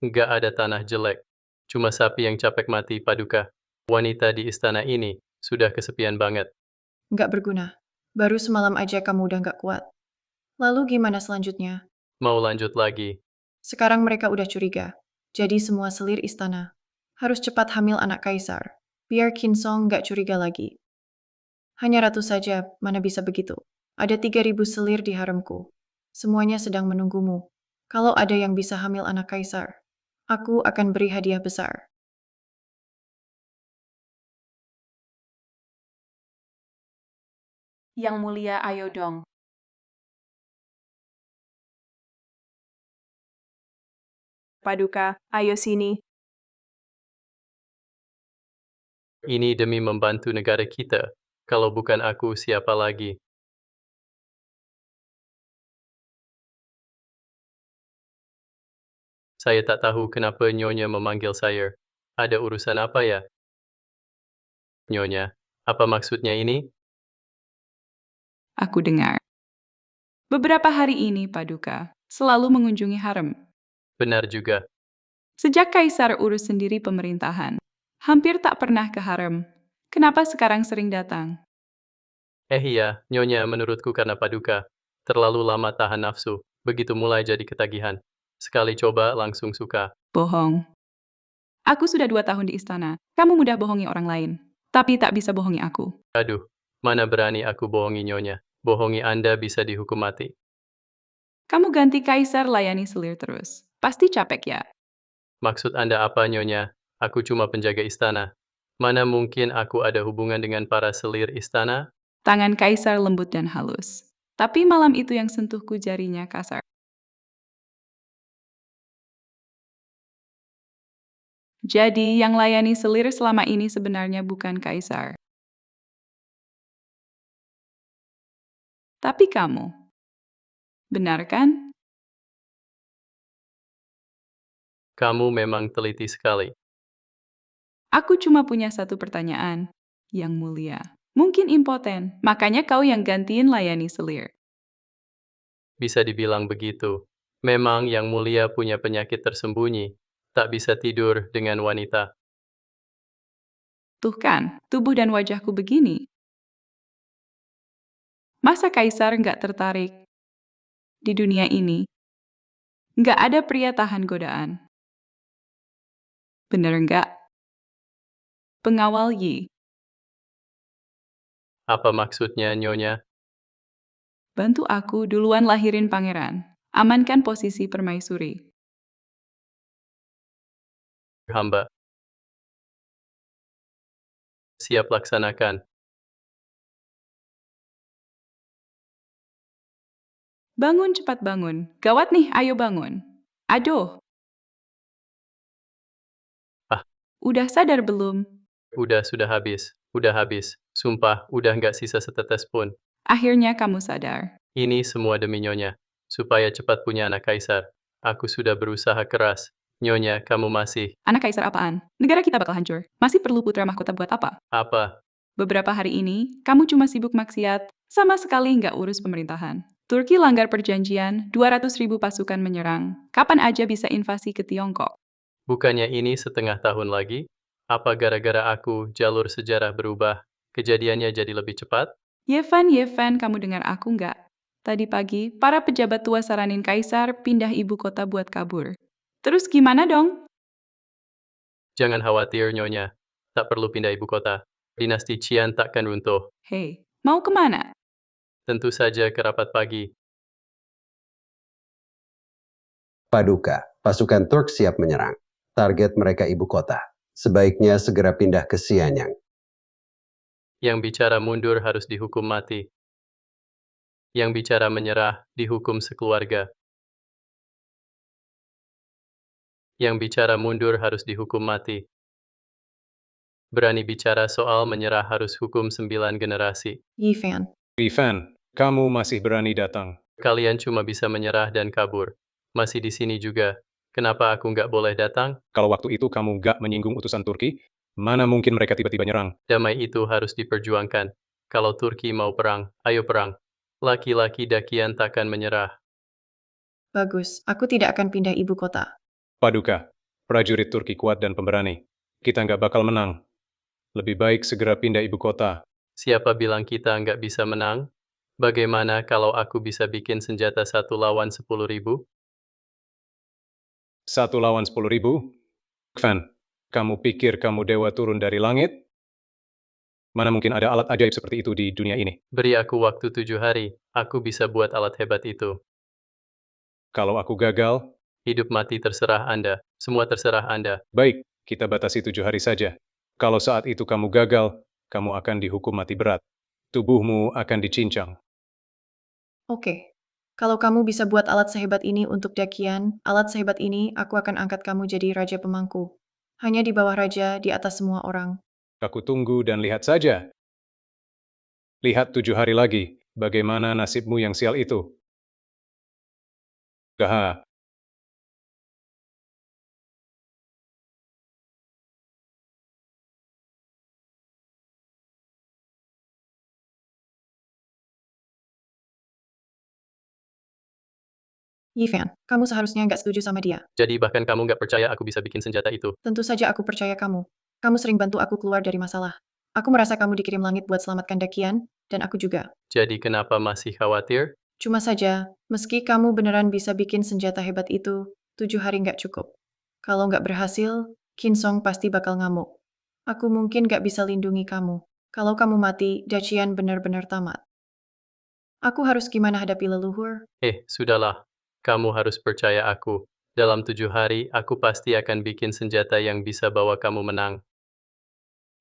Nggak ada tanah jelek. Cuma sapi yang capek mati, Paduka. Wanita di istana ini sudah kesepian banget. Nggak berguna. Baru semalam aja kamu udah nggak kuat. Lalu gimana selanjutnya? Mau lanjut lagi. Sekarang mereka udah curiga. Jadi semua selir istana harus cepat hamil anak kaisar. Biar Kinsong nggak curiga lagi. Hanya ratu saja, mana bisa begitu. Ada 3.000 selir di haremku. Semuanya sedang menunggumu. Kalau ada yang bisa hamil anak kaisar, aku akan beri hadiah besar. Yang mulia, ayo dong. Paduka, ayo sini. Ini demi membantu negara kita. Kalau bukan aku, siapa lagi? Saya tak tahu kenapa Nyonya memanggil saya. Ada urusan apa ya? Nyonya, apa maksudnya ini? Aku dengar. Beberapa hari ini, Paduka, selalu mengunjungi harem. Benar juga. Sejak Kaisar urus sendiri pemerintahan, hampir tak pernah ke harem. Kenapa sekarang sering datang? Iya, Nyonya, menurutku karena Paduka terlalu lama tahan nafsu, begitu mulai jadi ketagihan. Sekali coba langsung suka. Bohong. Aku sudah 2 tahun di istana. Kamu mudah bohongi orang lain, tapi tak bisa bohongi aku. Aduh, mana berani aku bohongi Nyonya. Bohongi Anda bisa dihukum mati. Kamu ganti Kaisar layani selir terus. Pasti capek ya? Maksud Anda apa, Nyonya? Aku cuma penjaga istana. Mana mungkin aku ada hubungan dengan para selir istana? Tangan Kaisar lembut dan halus. Tapi malam itu yang sentuhku jarinya kasar. Jadi, yang layani selir selama ini sebenarnya bukan Kaisar. Tapi kamu. Benar kan? Kamu memang teliti sekali. Aku cuma punya satu pertanyaan. Yang mulia. Mungkin impoten, makanya kau yang gantiin layani selir. Bisa dibilang begitu. Memang Yang Mulia punya penyakit tersembunyi. Tak bisa tidur dengan wanita. Tuh kan, tubuh dan wajahku begini. Masa Kaisar nggak tertarik? Di dunia ini, nggak ada pria tahan godaan. Bener nggak? Pengawal Yi, Apa maksudnya, Nyonya? bantu aku duluan lahirin pangeran. Amankan posisi permaisuri. Hamba. Siap laksanakan. Bangun cepat bangun. Gawat nih, ayo bangun. Aduh. Ah. Udah sadar belum? Sudah habis. Udah habis. Sumpah, udah nggak sisa setetes pun. Akhirnya kamu sadar. Ini semua demi Nyonya. Supaya cepat punya anak kaisar. Aku sudah berusaha keras. Nyonya, kamu masih... Anak kaisar apaan? Negara kita bakal hancur. Masih perlu putra mahkota buat apa? Apa? Beberapa hari ini, kamu cuma sibuk maksiat, sama sekali nggak urus pemerintahan. Turki langgar perjanjian, 200.000 pasukan menyerang. Kapan aja bisa invasi ke Tiongkok? Bukannya ini setengah tahun lagi? Apa gara-gara aku jalur sejarah berubah, kejadiannya jadi lebih cepat? Yevan, kamu dengar aku nggak? Tadi pagi, para pejabat tua saranin Kaisar pindah ibu kota buat kabur. Terus gimana dong? Jangan khawatir, Nyonya. Tak perlu pindah ibu kota. Dinasti Qian takkan runtuh. Hei, mau kemana? Tentu saja ke rapat pagi. Paduka, pasukan Turk siap menyerang. Target mereka ibu kota. Sebaiknya segera pindah ke Xianyang. Yang bicara mundur harus dihukum mati. Yang bicara menyerah dihukum sekeluarga. Yang bicara mundur harus dihukum mati. Berani bicara soal menyerah harus hukum 9 generasi. Yifan, Yifan, kamu masih berani datang. Kalian cuma bisa menyerah dan kabur. Masih di sini juga. Kenapa aku nggak boleh datang? Kalau waktu itu kamu gak menyinggung utusan Turki, mana mungkin mereka tiba-tiba nyerang? Damai itu harus diperjuangkan. Kalau Turki mau perang, ayo perang. Laki-laki Dakian takkan menyerah. bagus. Aku tidak akan pindah ibu kota. Paduka, prajurit Turki kuat dan pemberani. Kita nggak bakal menang. Lebih baik segera pindah ibu kota. Siapa bilang kita nggak bisa menang? Bagaimana kalau aku bisa bikin senjata 1 lawan 10.000? 1 lawan 10.000? Fan, kamu pikir kamu dewa turun dari langit? Mana mungkin ada alat ajaib seperti itu di dunia ini? Beri aku waktu 7 hari, aku bisa buat alat hebat itu. Kalau aku gagal, Hidup mati terserah Anda, semua terserah Anda. baik, kita batasi 7 hari saja. Kalau saat itu kamu gagal, kamu akan dihukum mati berat. Tubuhmu akan dicincang. Oke. Kalau kamu bisa buat alat sehebat ini untuk Dakian, alat sehebat ini aku akan angkat kamu jadi raja pemangku. Hanya di bawah raja, di atas semua orang. Aku tunggu dan lihat saja. Lihat 7 hari lagi, bagaimana nasibmu yang sial itu. Gaha. Yifan, kamu seharusnya nggak setuju sama dia. Jadi bahkan kamu nggak percaya aku bisa bikin senjata itu. Tentu saja aku percaya kamu. Kamu sering bantu aku keluar dari masalah. Aku merasa kamu dikirim langit buat selamatkan Dakian, dan aku juga. Jadi kenapa masih khawatir? Cuma saja, meski kamu beneran bisa bikin senjata hebat itu, 7 hari nggak cukup. Kalau nggak berhasil, Kinsong pasti bakal ngamuk. Aku mungkin nggak bisa lindungi kamu. Kalau kamu mati, Dacian benar-benar tamat. Aku harus gimana hadapi leluhur? Sudahlah. Kamu harus percaya aku. Dalam 7 hari, aku pasti akan bikin senjata yang bisa bawa kamu menang.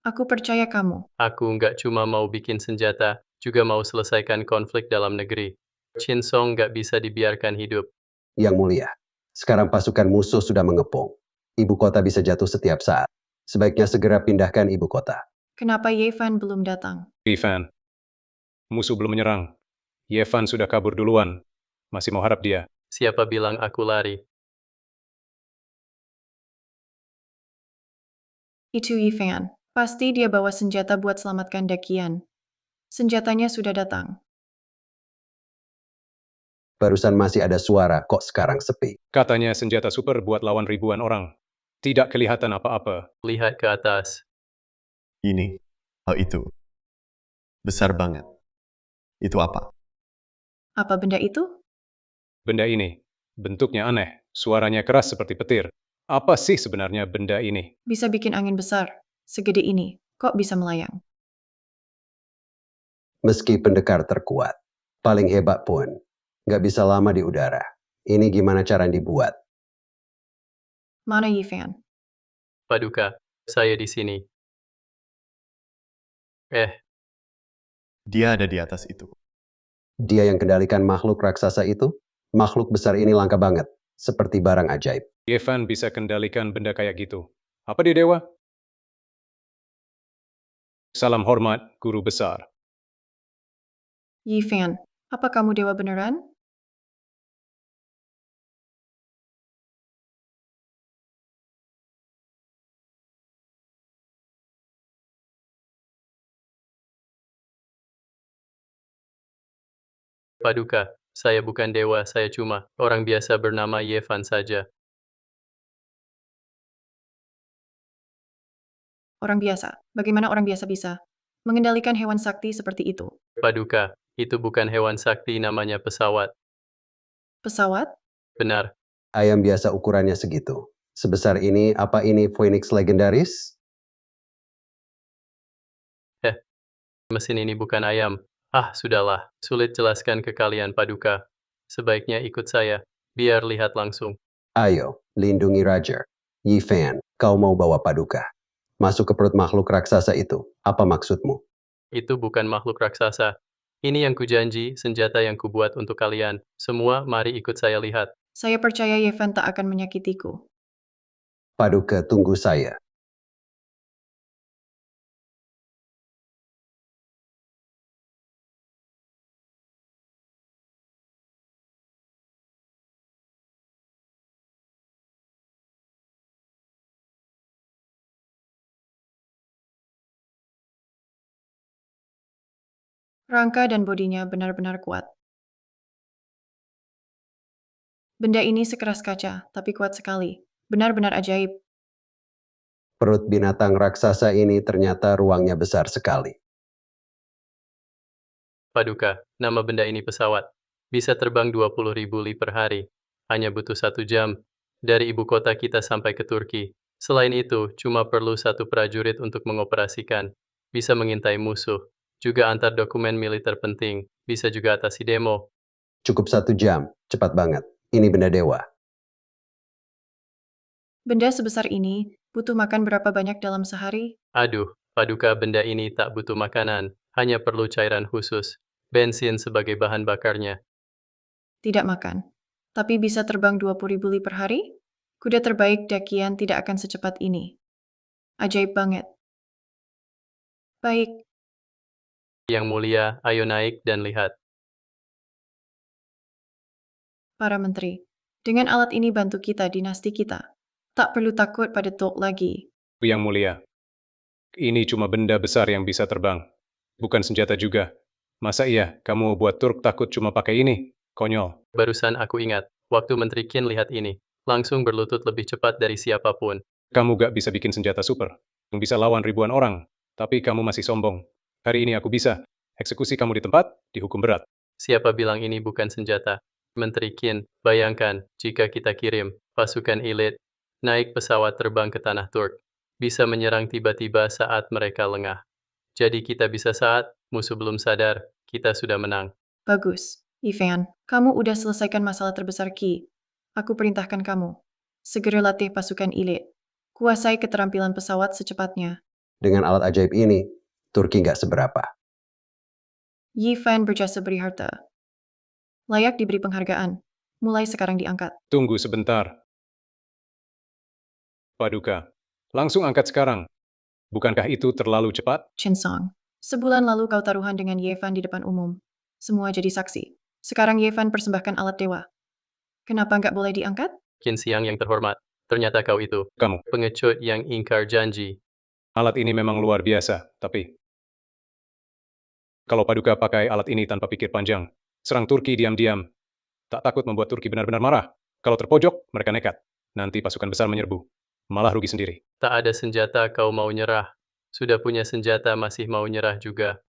Aku percaya kamu. Aku nggak cuma mau bikin senjata, juga mau selesaikan konflik dalam negeri. Chinsong nggak bisa dibiarkan hidup. Yang mulia, sekarang pasukan musuh sudah mengepung. Ibu kota bisa jatuh setiap saat. Sebaiknya segera pindahkan ibu kota. Kenapa Yefan belum datang? Yifan, musuh belum menyerang. Yevan sudah kabur duluan. Masih mau harap dia. Siapa bilang aku lari? Itu Yifan. Pasti dia bawa senjata buat selamatkan Dakian. Senjatanya sudah datang. Barusan masih ada suara, kok sekarang sepi? Katanya senjata super buat lawan ribuan orang. Tidak kelihatan apa-apa. Lihat ke atas. Ini, itu. Besar banget. Itu apa? Apa benda itu? Benda ini, bentuknya aneh, suaranya keras seperti petir. Apa sih sebenarnya benda ini? Bisa bikin angin besar. Segede ini. Kok bisa melayang? Meski pendekar terkuat, paling hebat pun, nggak bisa lama di udara. Ini gimana cara dibuat? Mana Yifan? Paduka, saya di sini. Dia ada di atas itu. Dia yang kendalikan makhluk raksasa itu? Makhluk besar ini langka banget, seperti barang ajaib. Yevan bisa kendalikan benda kayak gitu. Apa dia dewa? Salam hormat, guru besar. Yifan, apa kamu dewa beneran? Paduka, saya bukan dewa, saya cuma orang biasa bernama Yevan saja. Orang biasa. Bagaimana orang biasa bisa mengendalikan hewan sakti seperti itu? Paduka, itu bukan hewan sakti, namanya pesawat. Pesawat? Benar. Ayam biasa ukurannya segitu. Sebesar ini, apa ini Phoenix legendaris? Mesin ini bukan ayam. Sudahlah. Sulit jelaskan ke kalian, Paduka. Sebaiknya ikut saya, biar lihat langsung. Ayo, lindungi Raja. Yifan, kau mau bawa paduka. Masuk ke perut makhluk raksasa itu. Apa maksudmu? Itu bukan makhluk raksasa. Ini yang kujanji, senjata yang kubuat untuk kalian. Semua, mari ikut saya lihat. Saya percaya Yevan tak akan menyakitiku. Paduka, tunggu saya. Rangka dan bodinya benar-benar kuat. Benda ini sekeras kaca, tapi kuat sekali. Benar-benar ajaib. Perut binatang raksasa ini ternyata ruangnya besar sekali. Paduka, nama benda ini pesawat. Bisa terbang 20.000 li per hari. Hanya butuh 1 jam. Dari ibu kota kita sampai ke Turki. Selain itu, cuma perlu 1 prajurit untuk mengoperasikan. Bisa mengintai musuh. Juga antar dokumen militer penting. Bisa juga atasi demo. Cukup 1 jam, cepat banget. Ini benda dewa. Benda sebesar ini butuh makan berapa banyak dalam sehari? Aduh, Paduka, benda ini tak butuh makanan. Hanya perlu cairan khusus. Bensin sebagai bahan bakarnya. Tidak makan. Tapi bisa terbang 20.000 li per hari? Kuda terbaik dakian tidak akan secepat ini. Ajaib banget. Baik, Yang mulia, ayo naik dan lihat. para menteri. Dengan alat ini bantu kita dinasti kita. Tak perlu takut pada Tok lagi. Yang mulia, ini cuma benda besar yang bisa terbang. Bukan senjata juga. Masa iya, kamu buat Turk takut cuma pakai ini? Konyol. Barusan aku ingat, waktu Menteri Qin lihat ini. Langsung berlutut lebih cepat dari siapapun. Kamu gak bisa bikin senjata super. Yang bisa lawan ribuan orang. Tapi kamu masih sombong. Hari ini aku bisa. Eksekusi kamu di tempat, dihukum berat. Siapa bilang ini bukan senjata? Menteri Qin, bayangkan jika kita kirim pasukan elit naik pesawat terbang ke tanah Turk. Bisa menyerang tiba-tiba saat mereka lengah. Jadi kita bisa saat musuh belum sadar, kita sudah menang. Bagus. Ivan, kamu udah selesaikan masalah terbesar Ki. Aku perintahkan kamu. Segera latih pasukan elit. Kuasai keterampilan pesawat secepatnya. Dengan alat ajaib ini, Turki nggak seberapa. Yifan berjasa beri harta. Layak diberi penghargaan. Mulai sekarang diangkat. Tunggu sebentar. Paduka, langsung angkat sekarang. Bukankah itu terlalu cepat? Chen Song. Sebulan lalu kau taruhan dengan Yevan di depan umum. Semua jadi saksi. Sekarang Yevan persembahkan alat dewa. Kenapa nggak boleh diangkat? Qin Siang yang terhormat, ternyata kau itu Kamu. pengecut yang ingkar janji. Alat ini memang luar biasa, tapi kalau Paduka pakai alat ini tanpa pikir panjang, serang Turki diam-diam, tak takut membuat Turki benar-benar marah. Kalau terpojok, mereka nekat. Nanti pasukan besar menyerbu. Malah rugi sendiri. Tak ada senjata kau mau nyerah. Sudah punya senjata masih mau nyerah juga.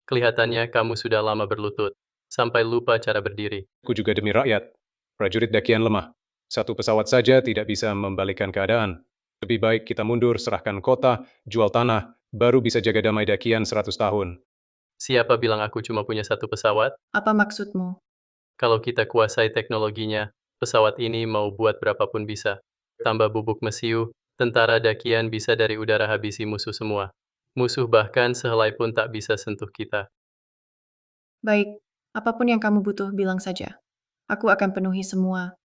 Kelihatannya kamu sudah lama berlutut, sampai lupa cara berdiri. Aku juga demi rakyat. Prajurit dakian lemah. 1 pesawat saja tidak bisa membalikkan keadaan. Lebih baik kita mundur, serahkan kota, jual tanah, baru bisa jaga damai dakian 100 tahun. Siapa bilang aku cuma punya 1 pesawat? Apa maksudmu? Kalau kita kuasai teknologinya, pesawat ini mau buat berapapun bisa. Tambah bubuk mesiu, tentara dakian bisa dari udara habisi musuh semua. Musuh bahkan sehelai pun tak bisa sentuh kita. Baik, apapun yang kamu butuh bilang saja. Aku akan penuhi semua.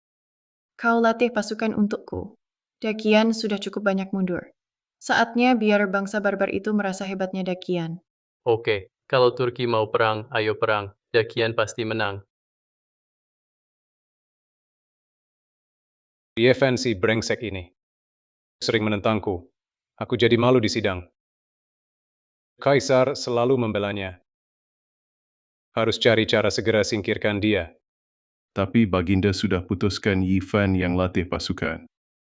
Kau latih pasukan untukku. Dakian sudah cukup banyak mundur. Saatnya biar bangsa barbar itu merasa hebatnya Dakian. Oke, kalau Turki mau perang, ayo perang. Dakian pasti menang. Yevan si brengsek ini sering menentangku. Aku jadi malu di sidang. Kaisar selalu membelanya. Harus cari cara segera singkirkan dia. Tapi Baginda sudah putuskan Yifan yang latih pasukan.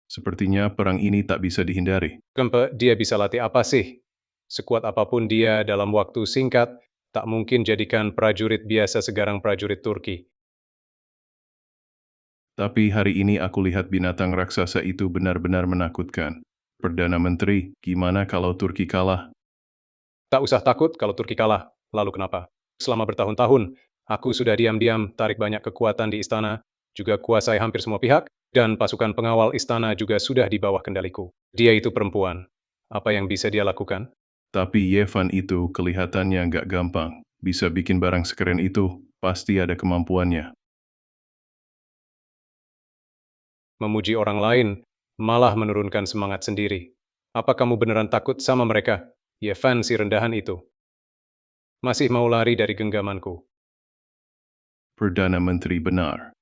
Sepertinya perang ini tak bisa dihindari. Kempe, dia bisa latih apa sih? Sekuat apapun dia dalam waktu singkat, tak mungkin jadikan prajurit biasa segarang prajurit Turki. Tapi hari ini aku lihat binatang raksasa itu benar-benar menakutkan. Perdana Menteri, gimana kalau Turki kalah? Tak usah takut kalau Turki kalah. Lalu kenapa? Selama bertahun-tahun, aku sudah diam-diam tarik banyak kekuatan di istana, juga kuasai hampir semua pihak, dan pasukan pengawal istana juga sudah di bawah kendaliku. Dia itu perempuan. Apa yang bisa dia lakukan? Tapi Yevan itu kelihatannya nggak gampang. Bisa bikin barang sekeren itu, pasti ada kemampuannya. Memuji orang lain, malah menurunkan semangat sendiri. Apa kamu beneran takut sama mereka? Yevan si rendahan itu. Masih mau lari dari genggamanku. Perdana Menteri benar.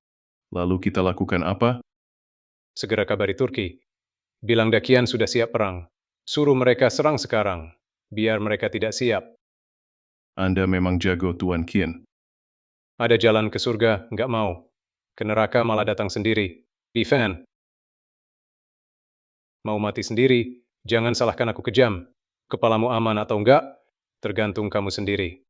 Lalu kita lakukan apa? Segera kabari Turki. Bilang Dakian sudah siap perang. Suruh mereka serang sekarang. Biar mereka tidak siap. Anda memang jago, Tuan Qin. Ada jalan ke surga, nggak mau. Ke neraka malah datang sendiri. Bivan. Mau mati sendiri, jangan salahkan aku kejam. Kepalamu aman atau enggak, tergantung kamu sendiri.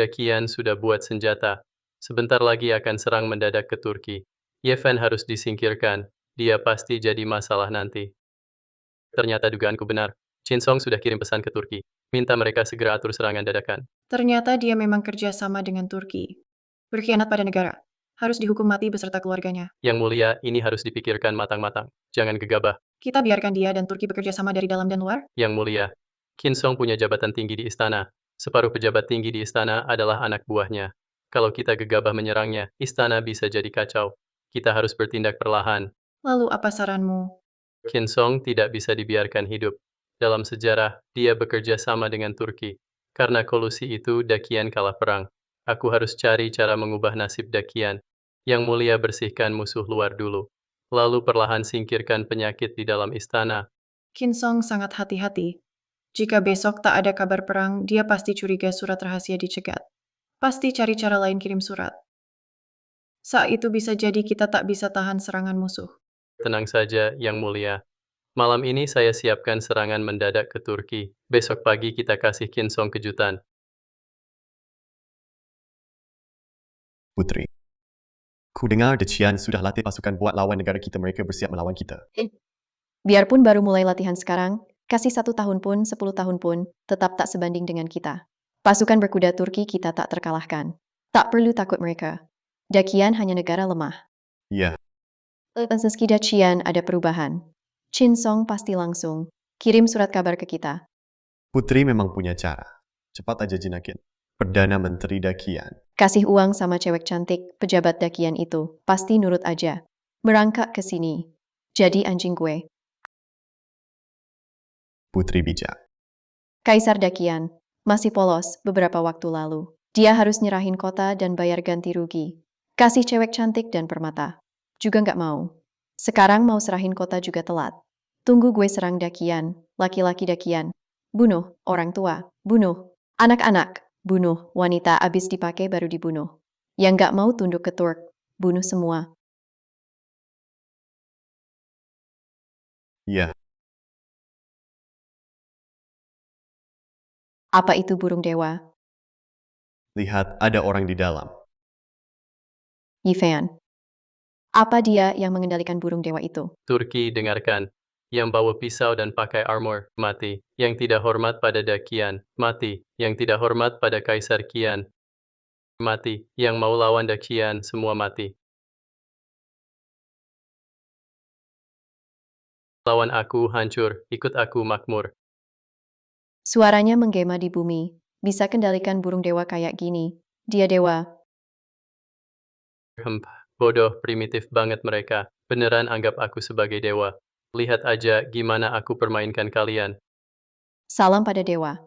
Dakian sudah buat senjata. Sebentar lagi akan serang mendadak ke Turki. Yevan harus disingkirkan. Dia pasti jadi masalah nanti. Ternyata dugaanku benar. Chinsong sudah kirim pesan ke Turki. Minta mereka segera atur serangan dadakan. Ternyata dia memang kerja sama dengan Turki. Berkhianat pada negara. Harus dihukum mati beserta keluarganya. Yang mulia, ini harus dipikirkan matang-matang. Jangan gegabah. Kita biarkan dia dan Turki bekerja sama dari dalam dan luar? Yang mulia, Kinsong punya jabatan tinggi di istana. Separuh pejabat tinggi di istana adalah anak buahnya. Kalau kita gegabah menyerangnya, istana bisa jadi kacau. Kita harus bertindak perlahan. Lalu apa saranmu? Kinsong tidak bisa dibiarkan hidup. Dalam sejarah, dia bekerja sama dengan Turki. Karena kolusi itu, Dakian kalah perang. Aku harus cari cara mengubah nasib Dakian. Yang mulia bersihkan musuh luar dulu. Lalu perlahan singkirkan penyakit di dalam istana. Kinsong sangat hati-hati. Jika besok tak ada kabar perang, dia pasti curiga surat rahasia dicegat. Pasti cari cara lain kirim surat. Saat itu bisa jadi kita tak bisa tahan serangan musuh. Tenang saja, Yang Mulia. Malam ini saya siapkan serangan mendadak ke Turki. Besok pagi kita kasih Kinsong kejutan. Putri. Ku dengar Dacian sudah latih pasukan buat lawan negara kita, mereka bersiap melawan kita. Biarpun baru mulai latihan sekarang, kasih 1 tahun pun, 10 tahun pun, tetap tak sebanding dengan kita. Pasukan berkuda Turki kita tak terkalahkan. Tak perlu takut mereka. Dakian hanya negara lemah. Ya, Meski Dacian ada perubahan. Chinsong pasti langsung kirim surat kabar ke kita. Putri memang punya cara. Cepat aja jinakin. Perdana Menteri Dakian. Kasih uang sama cewek cantik, pejabat Dakian itu. Pasti nurut aja. Merangkak ke sini. Jadi anjing gue. Putri bijak. Kaisar Dakian masih polos beberapa waktu lalu. Dia harus nyerahin kota dan bayar ganti rugi. Kasih cewek cantik dan permata. Juga nggak mau. Sekarang mau serahin kota juga telat. Tunggu gue serang Dakian, laki-laki Dakian. Bunuh orang tua, bunuh anak-anak, bunuh wanita abis dipakai baru dibunuh. Yang nggak mau tunduk ke Turk, bunuh semua. Ya, Apa itu burung dewa? lihat ada orang di dalam. Yifan. Apa dia yang mengendalikan burung dewa itu? Turki, dengarkan. Yang bawa pisau dan pakai armor, mati. Yang tidak hormat pada Dakian, mati. Yang tidak hormat pada Kaisar Kian, mati. Yang mau lawan Dakian, semua mati. Lawan aku hancur, ikut aku makmur. Suaranya menggema di bumi. Bisa kendalikan burung dewa kayak gini. Dia dewa. Bodoh, primitif banget mereka. Beneran anggap aku sebagai dewa. Lihat aja gimana aku permainkan kalian. Salam pada dewa.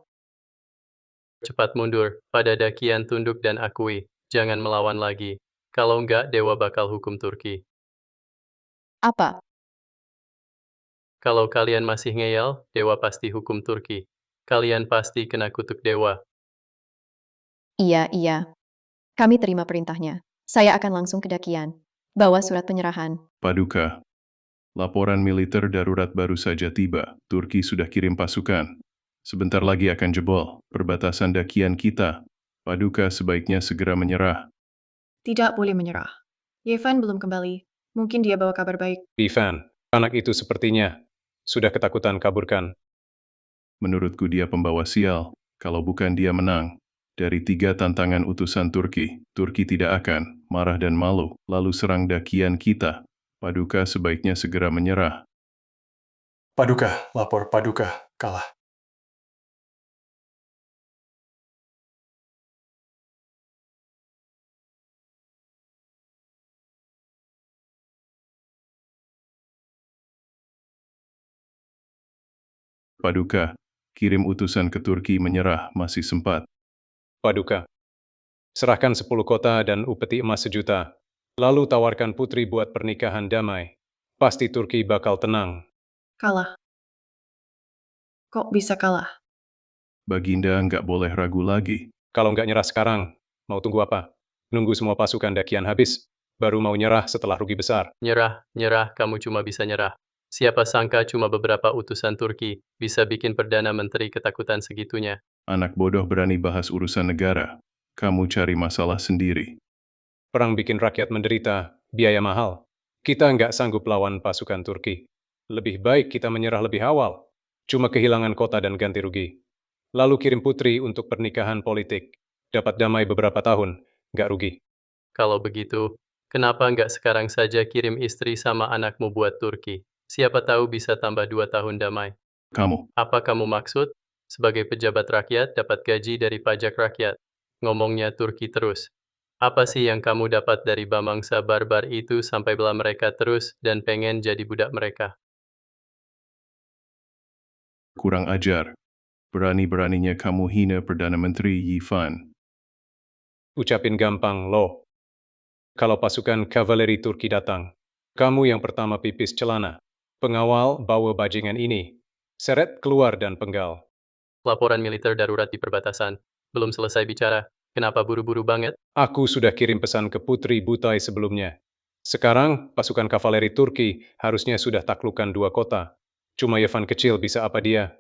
Cepat mundur, pada Dakian tunduk dan akui. Jangan melawan lagi. Kalau enggak, dewa bakal hukum Turki. Apa? Kalau kalian masih ngeyel, dewa pasti hukum Turki. Kalian pasti kena kutuk dewa. Iya. Kami terima perintahnya. Saya akan langsung ke Dakian. Bawa surat penyerahan. Paduka. Laporan militer darurat baru saja tiba. Turki sudah kirim pasukan. Sebentar lagi akan jebol perbatasan Dakian kita. Paduka sebaiknya segera menyerah. Tidak boleh menyerah. Yevan belum kembali. Mungkin dia bawa kabar baik. Bivan, anak itu sepertinya sudah ketakutan kaburkan. Menurutku dia pembawa sial. Kalau bukan dia menang. Dari 3 tantangan utusan Turki, Turki tidak akan marah dan malu, lalu serang dakian kita. Paduka sebaiknya segera menyerah. Paduka, lapor Paduka, kalah. Paduka, kirim utusan ke Turki menyerah, masih sempat. Paduka, serahkan 10 kota dan upeti emas 1 juta. Lalu tawarkan putri buat pernikahan damai. Pasti Turki bakal tenang. Kalah. Kok bisa kalah? Baginda nggak boleh ragu lagi. Kalau nggak nyerah sekarang, mau tunggu apa? Nunggu semua pasukan dakian habis, baru mau nyerah setelah rugi besar. Nyerah, nyerah, kamu cuma bisa nyerah. Siapa sangka cuma beberapa utusan Turki bisa bikin Perdana Menteri ketakutan segitunya. Anak bodoh berani bahas urusan negara. Kamu cari masalah sendiri. Perang bikin rakyat menderita, biaya mahal. Kita nggak sanggup lawan pasukan Turki. Lebih baik kita menyerah lebih awal. Cuma kehilangan kota dan ganti rugi. Lalu kirim putri untuk pernikahan politik. Dapat damai beberapa tahun, nggak rugi. Kalau begitu, kenapa nggak sekarang saja kirim istri sama anakmu buat Turki? Siapa tahu bisa tambah 2 tahun damai. Kamu, Apa kamu maksud? Sebagai pejabat rakyat dapat gaji dari pajak rakyat. Ngomongnya Turki terus. Apa sih yang kamu dapat dari bangsa barbar itu sampai bela mereka terus dan pengen jadi budak mereka? kurang ajar. Berani-beraninya kamu hina Perdana Menteri Yifan. Ucapin gampang, loh. Kalau pasukan kavaleri Turki datang, kamu yang pertama pipis celana. Pengawal bawa bajingan ini. Seret keluar dan penggal. Laporan militer darurat di perbatasan. Belum selesai bicara. Kenapa buru-buru banget? Aku sudah kirim pesan ke Putri Butai sebelumnya. Sekarang, pasukan kavaleri Turki harusnya sudah taklukkan 2 kota. Cuma Yevan kecil bisa apa dia?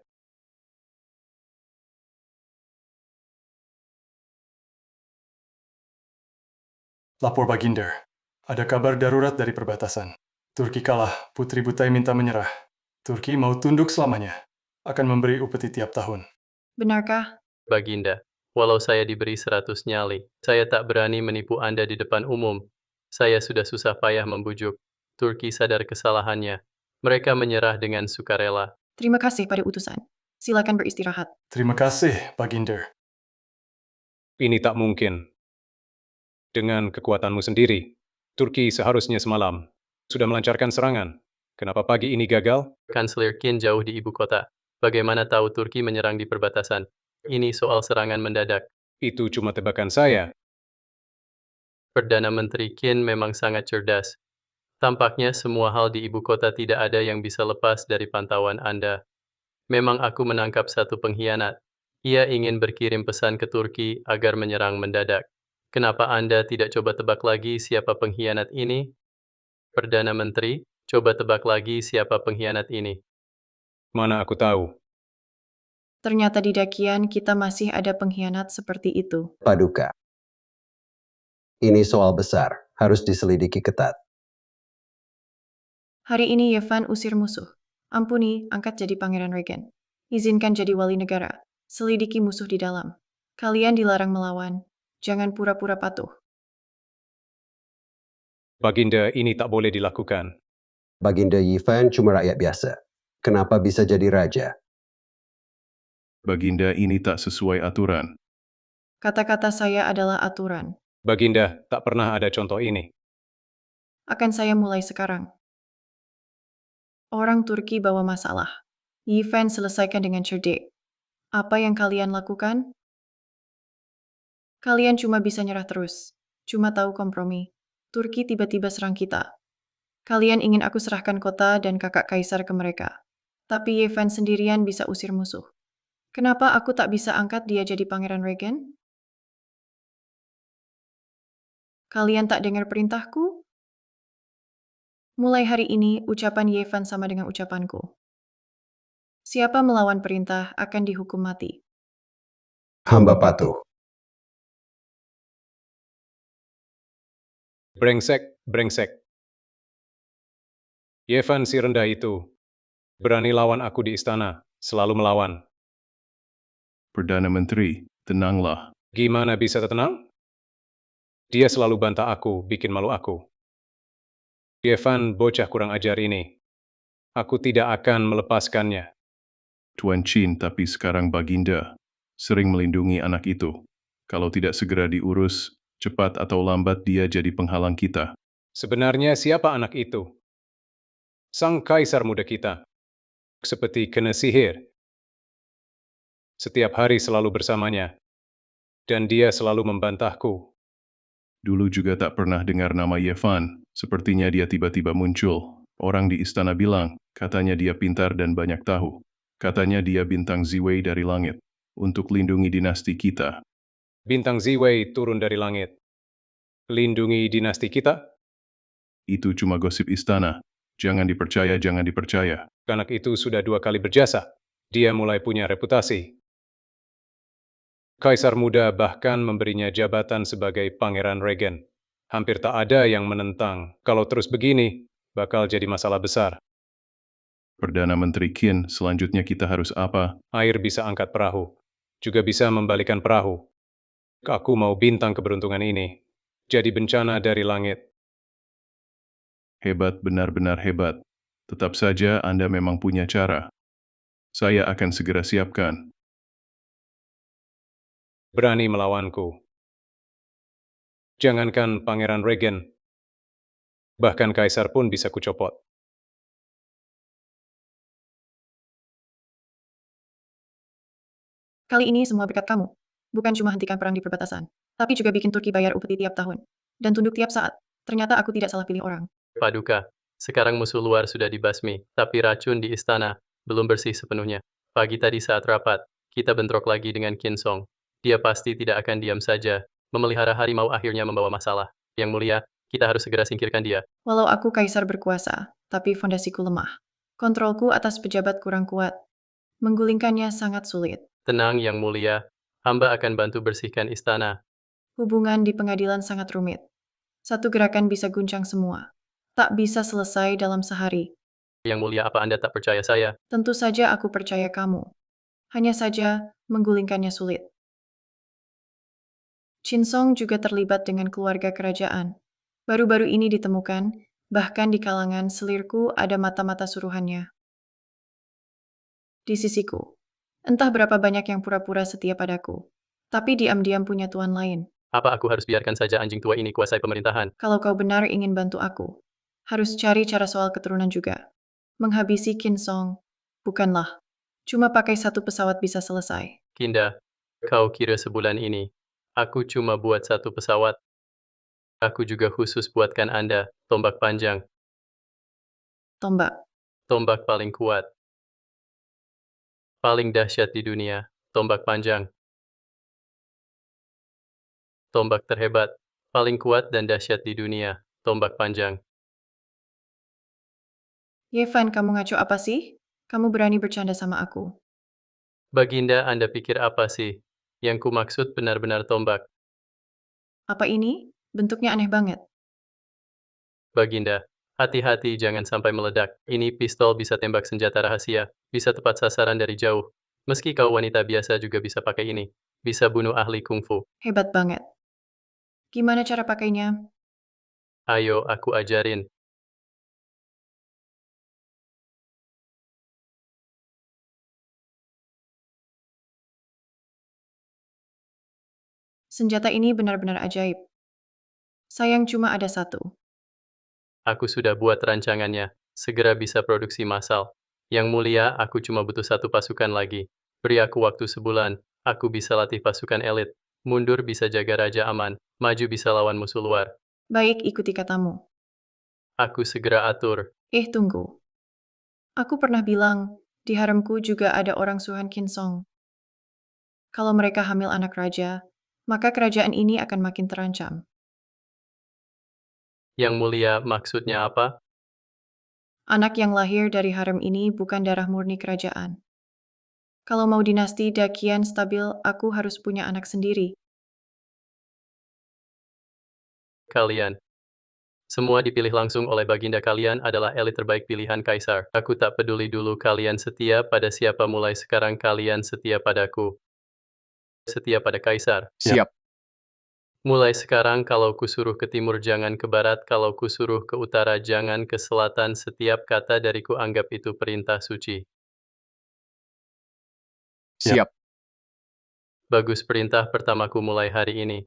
Lapor Baginda, ada kabar darurat dari perbatasan. Turki kalah, Putri Butai minta menyerah. Turki mau tunduk selamanya. Akan memberi upeti tiap tahun. Benarkah? Baginda, walau saya diberi 100 nyali, saya tak berani menipu Anda di depan umum. Saya sudah susah payah membujuk. Turki sadar kesalahannya. Mereka menyerah dengan sukarela. Terima kasih pada utusan. Silakan beristirahat. Terima kasih, Baginda. Ini tak mungkin. Dengan kekuatanmu sendiri, Turki seharusnya semalam sudah melancarkan serangan. Kenapa pagi ini gagal? Kanselir Qin jauh di ibu kota. Bagaimana tahu Turki menyerang di perbatasan? Ini soal serangan mendadak. Itu cuma tebakan saya. Perdana Menteri Qin memang sangat cerdas. Tampaknya semua hal di ibu kota tidak ada yang bisa lepas dari pantauan Anda. Memang aku menangkap satu pengkhianat. Ia ingin berkirim pesan ke Turki agar menyerang mendadak. Kenapa Anda tidak coba tebak lagi siapa pengkhianat ini? Perdana Menteri, coba tebak lagi siapa pengkhianat ini. Mana aku tahu. Ternyata di dakian kita masih ada pengkhianat seperti itu. Paduka. Ini soal besar, harus diselidiki ketat. Hari ini Yevan usir musuh. Ampuni, angkat jadi Pangeran Regen. Izinkan jadi wali negara. Selidiki musuh di dalam. Kalian dilarang melawan. Jangan pura-pura patuh. Baginda, ini tak boleh dilakukan. Baginda Yifan cuma rakyat biasa. Kenapa bisa jadi raja? Baginda ini tak sesuai aturan. Kata-kata saya adalah aturan. Baginda, tak pernah ada contoh ini. Akan saya mulai sekarang. Orang Turki bawa masalah. Yevan selesaikan dengan cerdik. Apa yang kalian lakukan? Kalian cuma bisa nyerah terus. Cuma tahu kompromi. Turki tiba-tiba serang kita. Kalian ingin aku serahkan kota dan kakak kaisar ke mereka. Tapi Yevan sendirian bisa usir musuh. Kenapa aku tak bisa angkat dia jadi Pangeran Regen? Kalian tak dengar perintahku? Mulai hari ini, ucapan Yevan sama dengan ucapanku. Siapa melawan perintah akan dihukum mati. Hamba patuh. Brengsek, brengsek. Yevan si rendah itu. Berani lawan aku di istana, selalu melawan. Perdana Menteri, tenanglah. Gimana bisa tenang? Dia selalu bantah aku, bikin malu aku. Yevan bocah kurang ajar ini. Aku tidak akan melepaskannya. Tuan Chin, tapi sekarang Baginda sering melindungi anak itu. Kalau tidak segera diurus, cepat atau lambat dia jadi penghalang kita. Sebenarnya siapa anak itu? Sang kaisar muda kita. Seperti kena sihir. Setiap hari selalu bersamanya. Dan dia selalu membantahku. Dulu juga tak pernah dengar nama Yevan. Sepertinya dia tiba-tiba muncul. Orang di istana bilang, katanya dia pintar dan banyak tahu. Katanya dia bintang Ziwei dari langit. Untuk lindungi dinasti kita. Bintang Ziwei turun dari langit. Lindungi dinasti kita? Itu cuma gosip istana. Jangan dipercaya, jangan dipercaya. Anak itu sudah 2 kali berjasa. Dia mulai punya reputasi. Kaisar muda bahkan memberinya jabatan sebagai Pangeran Regen. Hampir tak ada yang menentang. Kalau terus begini, bakal jadi masalah besar. Perdana Menteri Qin, selanjutnya kita harus apa? Air bisa angkat perahu. Juga bisa membalikan perahu. Aku mau bintang keberuntungan ini. Jadi bencana dari langit. Hebat, benar-benar hebat. Tetap saja Anda memang punya cara. Saya akan segera siapkan. Berani melawanku. Jangankan Pangeran Regen. Bahkan Kaisar pun bisa kucopot. Kali ini semua berkat kamu. Bukan cuma hentikan perang di perbatasan, tapi juga bikin Turki bayar upeti tiap tahun. Dan tunduk tiap saat. Ternyata aku tidak salah pilih orang. Paduka, sekarang musuh luar sudah dibasmi, tapi racun di istana belum bersih sepenuhnya. Pagi tadi saat rapat, kita bentrok lagi dengan Qin Song. Dia pasti tidak akan diam saja. Memelihara harimau akhirnya membawa masalah. Yang mulia, kita harus segera singkirkan dia. Walau aku kaisar berkuasa, tapi fondasiku lemah. Kontrolku atas pejabat kurang kuat. Menggulingkannya sangat sulit. Tenang, Yang Mulia. Hamba akan bantu bersihkan istana. Hubungan di pengadilan sangat rumit. Satu gerakan bisa guncang semua. Tak bisa selesai dalam sehari. Yang Mulia, apa Anda tak percaya saya? Tentu saja aku percaya kamu. Hanya saja, menggulingkannya sulit. Qin Song juga terlibat dengan keluarga kerajaan. Baru-baru ini ditemukan, bahkan di kalangan selirku ada mata-mata suruhannya. Di sisiku, entah berapa banyak yang pura-pura setia padaku, tapi diam-diam punya tuan lain. Apa aku harus biarkan saja anjing tua ini kuasai pemerintahan? Kalau kau benar ingin bantu aku, harus cari cara soal keturunan juga. Menghabisi Qin Song, bukanlah. Cuma pakai satu pesawat bisa selesai. Kinda, kau kira sebulan ini, aku cuma buat satu pesawat? Aku juga khusus buatkan Anda, tombak panjang. Tombak. Tombak paling kuat. Paling dahsyat di dunia, tombak panjang. Tombak terhebat, paling kuat dan dahsyat di dunia, tombak panjang. Yevan, kamu ngaco apa sih? Kamu berani bercanda sama aku. Baginda, Anda pikir apa sih? Yang ku maksud benar-benar tombak. Apa ini? Bentuknya aneh banget. Baginda, hati-hati jangan sampai meledak. Ini pistol bisa tembak senjata rahasia, bisa tepat sasaran dari jauh. Meski kau wanita biasa juga bisa pakai ini. Bisa bunuh ahli kungfu. Hebat banget. Gimana cara pakainya? Ayo, aku ajarin. Senjata ini benar-benar ajaib. Sayang cuma ada satu. Aku sudah buat rancangannya. Segera bisa produksi massal. Yang mulia, aku cuma butuh satu pasukan lagi. Beri aku waktu sebulan. Aku bisa latih pasukan elit. Mundur bisa jaga raja aman. Maju bisa lawan musuh luar. Baik, ikuti katamu. Aku segera atur. Tunggu. Aku pernah bilang, di haremku juga ada orang suhan Qin Song. Kalau mereka hamil anak raja, maka kerajaan ini akan makin terancam. Yang mulia, maksudnya apa? Anak yang lahir dari harem ini bukan darah murni kerajaan. Kalau mau dinasti Dakian stabil, aku harus punya anak sendiri. Kalian. Semua dipilih langsung oleh baginda kalian adalah elit terbaik pilihan kaisar. Aku tak peduli dulu kalian setia pada siapa, mulai sekarang kalian setia padaku. setia pada kaisar. Siap. Mulai sekarang kalau kusuruh ke timur jangan ke barat, kalau kusuruh ke utara jangan ke selatan, setiap kata dariku anggap itu perintah suci. Siap. Bagus, perintah pertamaku mulai hari ini.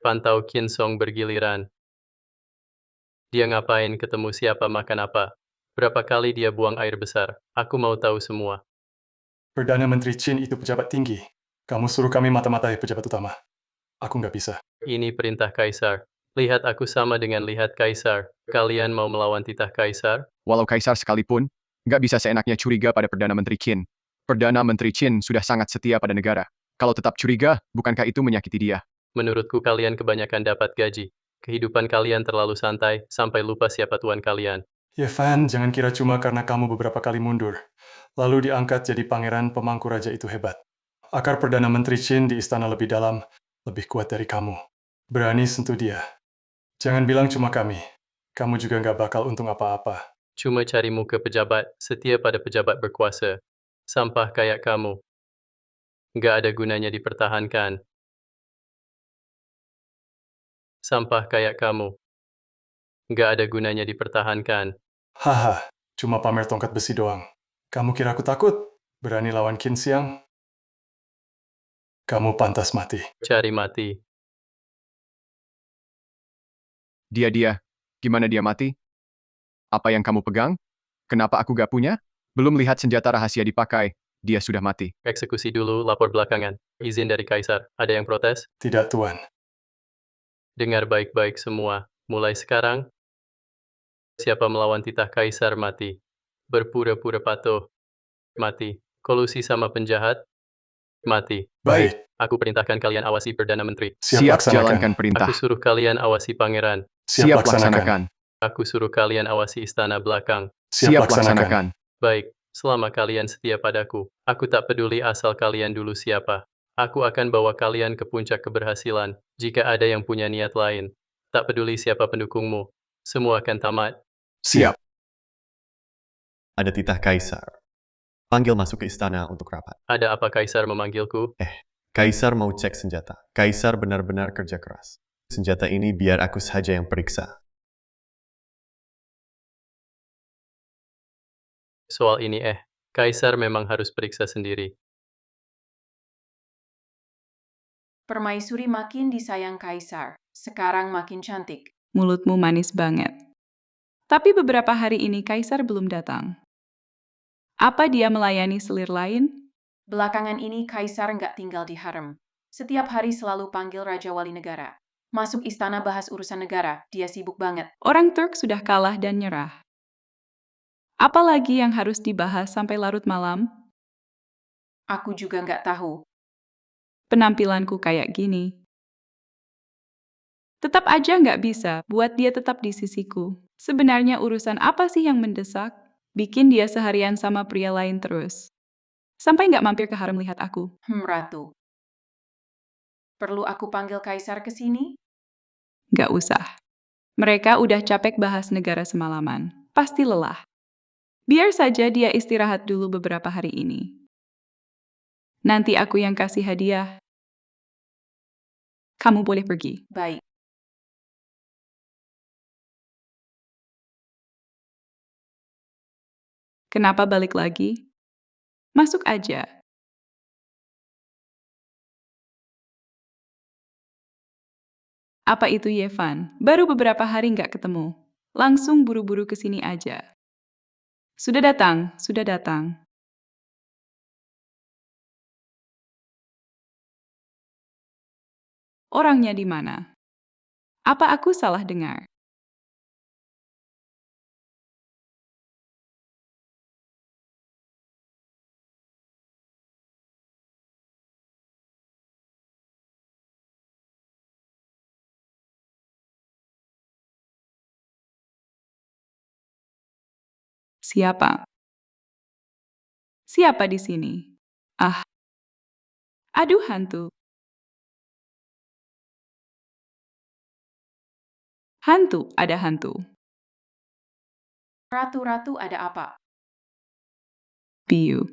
Pantau Qin Song bergiliran. Dia ngapain, ketemu siapa, makan apa? Berapa kali dia buang air besar? Aku mau tahu semua. Perdana Menteri Qin itu pejabat tinggi. Kamu suruh kami mata-matai pejabat utama. Aku nggak bisa. Ini perintah kaisar. Lihat aku sama dengan lihat kaisar. Kalian mau melawan titah kaisar? Walau kaisar sekalipun, nggak bisa seenaknya curiga pada Perdana Menteri Qin. Perdana Menteri Qin sudah sangat setia pada negara. Kalau tetap curiga, bukankah itu menyakiti dia? Menurutku kalian kebanyakan dapat gaji. Kehidupan kalian terlalu santai, sampai lupa siapa tuan kalian. Yevan, jangan kira cuma karena kamu beberapa kali mundur, lalu diangkat jadi pangeran pemangku raja itu hebat. Akar Perdana Menteri Qin di istana lebih dalam, lebih kuat dari kamu. Berani sentuh dia. Jangan bilang cuma kami. Kamu juga nggak bakal untung apa-apa. Cuma cari muka pejabat, setia pada pejabat berkuasa. Sampah kayak kamu. Nggak ada gunanya dipertahankan. Sampah kayak kamu. Nggak ada gunanya dipertahankan. Haha, cuma pamer tongkat besi doang. Kamu kira aku takut? Berani lawan Qin Xiang? Kamu pantas mati. Cari mati. Dia, gimana dia mati? Apa yang kamu pegang? Kenapa aku gak punya? Belum lihat senjata rahasia dipakai, dia sudah mati. Eksekusi dulu, lapor belakangan. Izin dari kaisar. Ada yang protes? Tidak, Tuan. Dengar baik-baik semua. Mulai sekarang, siapa melawan titah kaisar mati. Berpura-pura patuh, mati. Kolusi sama penjahat, mati. Baik. Aku perintahkan kalian awasi Perdana Menteri. Siap laksanakan. jalankan perintah. Aku suruh kalian awasi pangeran. Siap laksanakan. Aku suruh kalian awasi istana belakang. Siap laksanakan. Baik, selama kalian setia padaku, aku tak peduli asal kalian dulu siapa. Aku akan bawa kalian ke puncak keberhasilan. Jika ada yang punya niat lain, tak peduli siapa pendukungmu, semua akan tamat. Siap. Ada titah kaisar. Panggil masuk ke istana untuk rapat. Ada apa kaisar memanggilku? Kaisar mau cek senjata. Kaisar benar-benar kerja keras. Senjata ini biar aku saja yang periksa. Soal ini kaisar memang harus periksa sendiri. Permaisuri makin disayang kaisar. Sekarang makin cantik. Mulutmu manis banget. Tapi beberapa hari ini kaisar belum datang. Apa dia melayani selir lain? Belakangan ini kaisar nggak tinggal di harem. Setiap hari selalu panggil Raja Wali Negara. Masuk istana bahas urusan negara, dia sibuk banget. Orang Turk sudah kalah dan nyerah. Apalagi yang harus dibahas sampai larut malam? Aku juga nggak tahu. Penampilanku kayak gini. Tetap aja nggak bisa buat dia tetap di sisiku. Sebenarnya urusan apa sih yang mendesak? Bikin dia seharian sama pria lain terus. Sampai nggak mampir ke harem lihat aku. Ratu. Perlu aku panggil kaisar ke sini? Nggak usah. Mereka udah capek bahas negara semalaman. Pasti lelah. Biar saja dia istirahat dulu beberapa hari ini. Nanti aku yang kasih hadiah. Kamu boleh pergi. Baik. Kenapa balik lagi? Masuk aja. Apa itu Yevan? Baru beberapa hari nggak ketemu. Langsung buru-buru ke sini aja. Sudah datang, sudah datang. Orangnya di mana? Apa aku salah dengar? Siapa? Siapa di sini? Ah. Aduh hantu. Hantu, ada hantu. Ratu-ratu ada apa? Biu.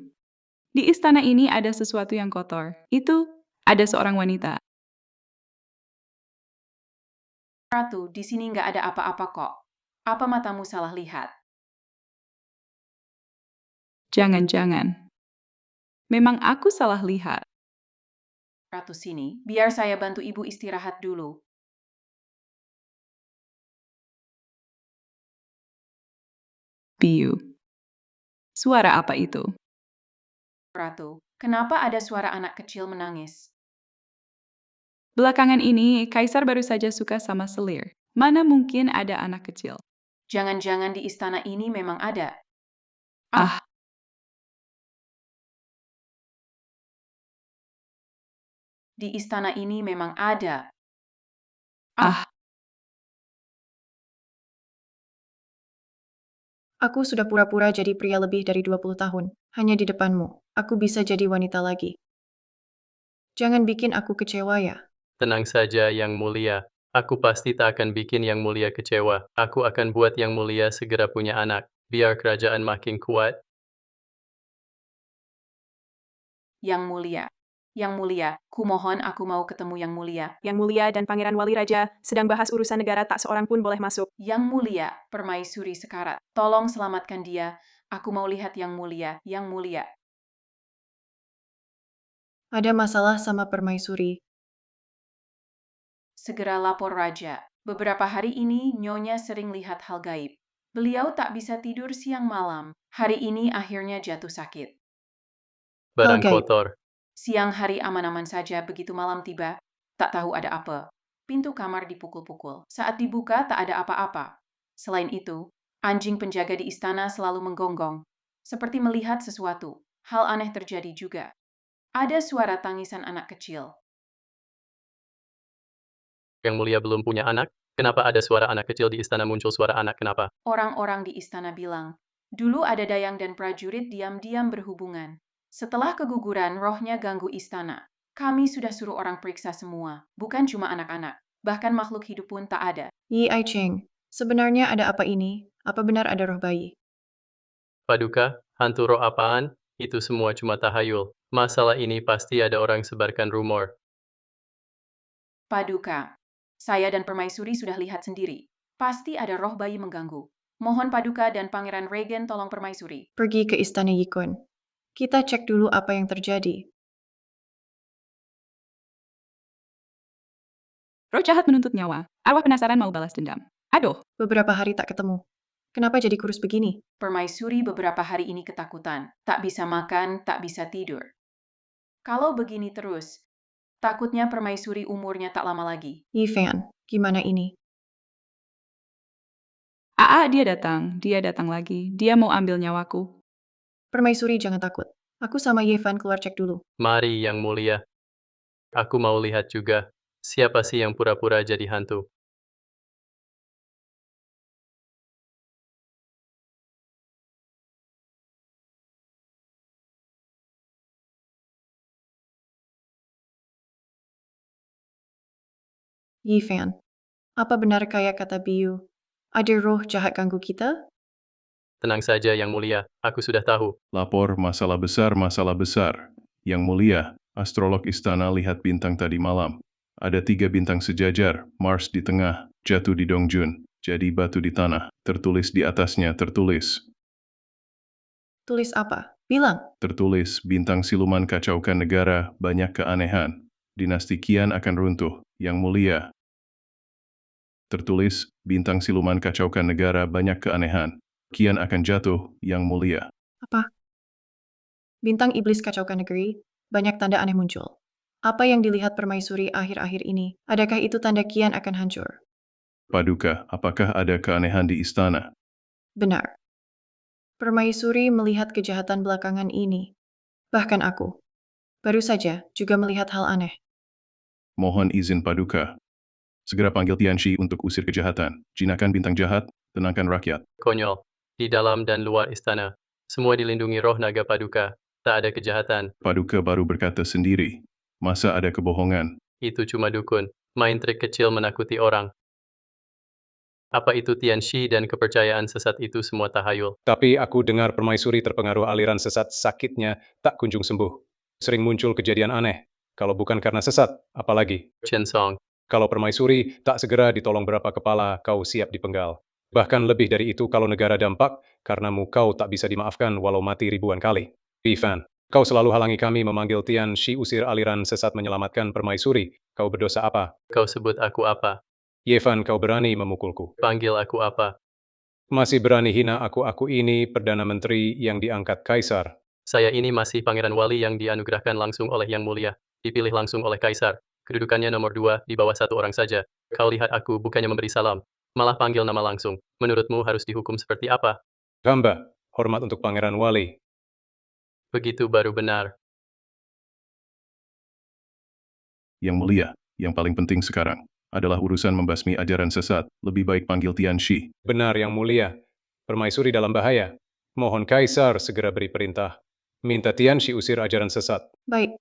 Di istana ini ada sesuatu yang kotor. Itu ada seorang wanita. Ratu, di sini nggak ada apa-apa kok. Apa matamu salah lihat? Jangan-jangan. Memang aku salah lihat. Ratu sini, biar saya bantu ibu istirahat dulu. Biu. Suara apa itu? Ratu, kenapa ada suara anak kecil menangis? Belakangan ini, Kaisar baru saja suka sama selir. Mana mungkin ada anak kecil? Jangan-jangan di istana ini memang ada. Ah, Di istana ini memang ada. ah, Aku sudah pura-pura jadi pria lebih dari 20 tahun. Hanya di depanmu, aku bisa jadi wanita lagi. Jangan bikin aku kecewa ya. Tenang saja, Yang Mulia. Aku pasti tak akan bikin Yang Mulia kecewa. Aku akan buat Yang Mulia segera punya anak. Biar kerajaan makin kuat. Yang Mulia. Yang Mulia, kumohon aku mau ketemu Yang Mulia. Yang Mulia dan Pangeran Wali Raja sedang bahas urusan negara, tak seorang pun boleh masuk. Yang Mulia, Permaisuri Sekarat. Tolong selamatkan dia. Aku mau lihat Yang Mulia. Yang Mulia. Ada masalah sama permaisuri. Segera lapor Raja. Beberapa hari ini Nyonya sering lihat hal gaib. Beliau tak bisa tidur siang malam. Hari ini akhirnya jatuh sakit. Barang gaib. kotor. Siang hari aman-aman saja, begitu malam tiba, tak tahu ada apa. Pintu kamar dipukul-pukul. Saat dibuka tak ada apa-apa. Selain itu, anjing penjaga di istana selalu menggonggong, seperti melihat sesuatu. Hal aneh terjadi juga. Ada suara tangisan anak kecil. Yang Mulia belum punya anak? Kenapa ada suara anak kecil di istana muncul suara anak? Kenapa? Orang-orang di istana bilang, dulu ada Dayang dan prajurit diam-diam berhubungan. Setelah keguguran, rohnya ganggu istana. Kami sudah suruh orang periksa semua, bukan cuma anak-anak. Bahkan makhluk hidup pun tak ada. Yi Ai Cheng, sebenarnya ada apa ini? Apa benar ada roh bayi? Paduka, hantu roh apaan? Itu semua cuma tahayul. Masalah ini pasti ada orang sebarkan rumor. Paduka, saya dan Permaisuri sudah lihat sendiri. Pasti ada roh bayi mengganggu. Mohon Paduka dan Pangeran Regen tolong Permaisuri. Pergi ke istana Yikun. Kita cek dulu apa yang terjadi. roh jahat menuntut nyawa. Arwah penasaran mau balas dendam. Aduh, Beberapa hari tak ketemu. Kenapa jadi kurus begini? Permaisuri beberapa hari ini ketakutan. Tak bisa makan, tak bisa tidur. Kalau begini terus, takutnya Permaisuri umurnya tak lama lagi. Yi Fan, gimana ini? dia datang lagi. Dia mau ambil nyawaku. Permaisuri jangan takut. Aku sama Yi Fan keluar cek dulu. Mari, Yang Mulia. Aku mau lihat juga. Siapa sih yang pura-pura jadi hantu? Yi Fan, apa benar kayak kata Biu? Ada roh jahat ganggu kita? Tenang saja, Yang Mulia. Aku sudah tahu. Lapor masalah besar, masalah besar. Yang Mulia, astrolog istana lihat bintang tadi malam. Ada 3 bintang sejajar, Mars di tengah, jatuh di Dongjun, jadi batu di tanah. Tertulis di atasnya, tertulis. Tulis apa? Bilang. Tertulis, bintang siluman kacaukan negara, banyak keanehan. Dinasti Qian akan runtuh, Yang Mulia. Tertulis, bintang siluman kacaukan negara, banyak keanehan. Qian akan jatuh, Yang Mulia. Apa? Bintang iblis kacaukan negeri, banyak tanda aneh muncul. Apa yang dilihat Permaisuri akhir-akhir ini? Adakah itu tanda Qian akan hancur? Paduka, apakah ada keanehan di istana? Benar. Permaisuri melihat kejahatan belakangan ini. Bahkan aku. Baru saja juga melihat hal aneh. Mohon izin Paduka. Segera panggil Tianxi untuk usir kejahatan. Jinakan bintang jahat, tenangkan rakyat. Konyol. Di dalam dan luar istana. Semua dilindungi roh naga paduka. Tak ada kejahatan. Paduka baru berkata sendiri. Masa ada kebohongan? Itu cuma dukun. Main trik kecil menakuti orang. Apa itu Tianxi dan kepercayaan sesat itu semua tahayul? Tapi aku dengar permaisuri terpengaruh aliran sesat, sakitnya tak kunjung sembuh. Sering muncul kejadian aneh. Kalau bukan karena sesat, apalagi? Chen Song. Kalau permaisuri tak segera ditolong berapa kepala, kau siap dipenggal. Bahkan lebih dari itu kalau negara dampak, karenamu kau tak bisa dimaafkan walau mati ribuan kali. Ivan, kau selalu halangi kami memanggil Tian Shi usir aliran sesat menyelamatkan permaisuri. Kau berdosa apa? Kau sebut aku apa? Yevan, kau berani memukulku. Panggil aku apa? Masih berani hina aku ini Perdana Menteri yang diangkat Kaisar. Saya ini masih Pangeran Wali yang dianugerahkan langsung oleh Yang Mulia, dipilih langsung oleh Kaisar. Kedudukannya nomor 2 di bawah 1 orang saja. Kau lihat aku bukannya memberi salam, malah panggil nama langsung. Menurutmu harus dihukum seperti apa? Hamba, hormat untuk Pangeran Wali. Begitu baru benar. Yang Mulia, yang paling penting sekarang adalah urusan membasmi ajaran sesat. Lebih baik panggil Tian Shi. Benar Yang Mulia. Permaisuri dalam bahaya. Mohon Kaisar segera beri perintah. Minta Tian Shi usir ajaran sesat. Baik,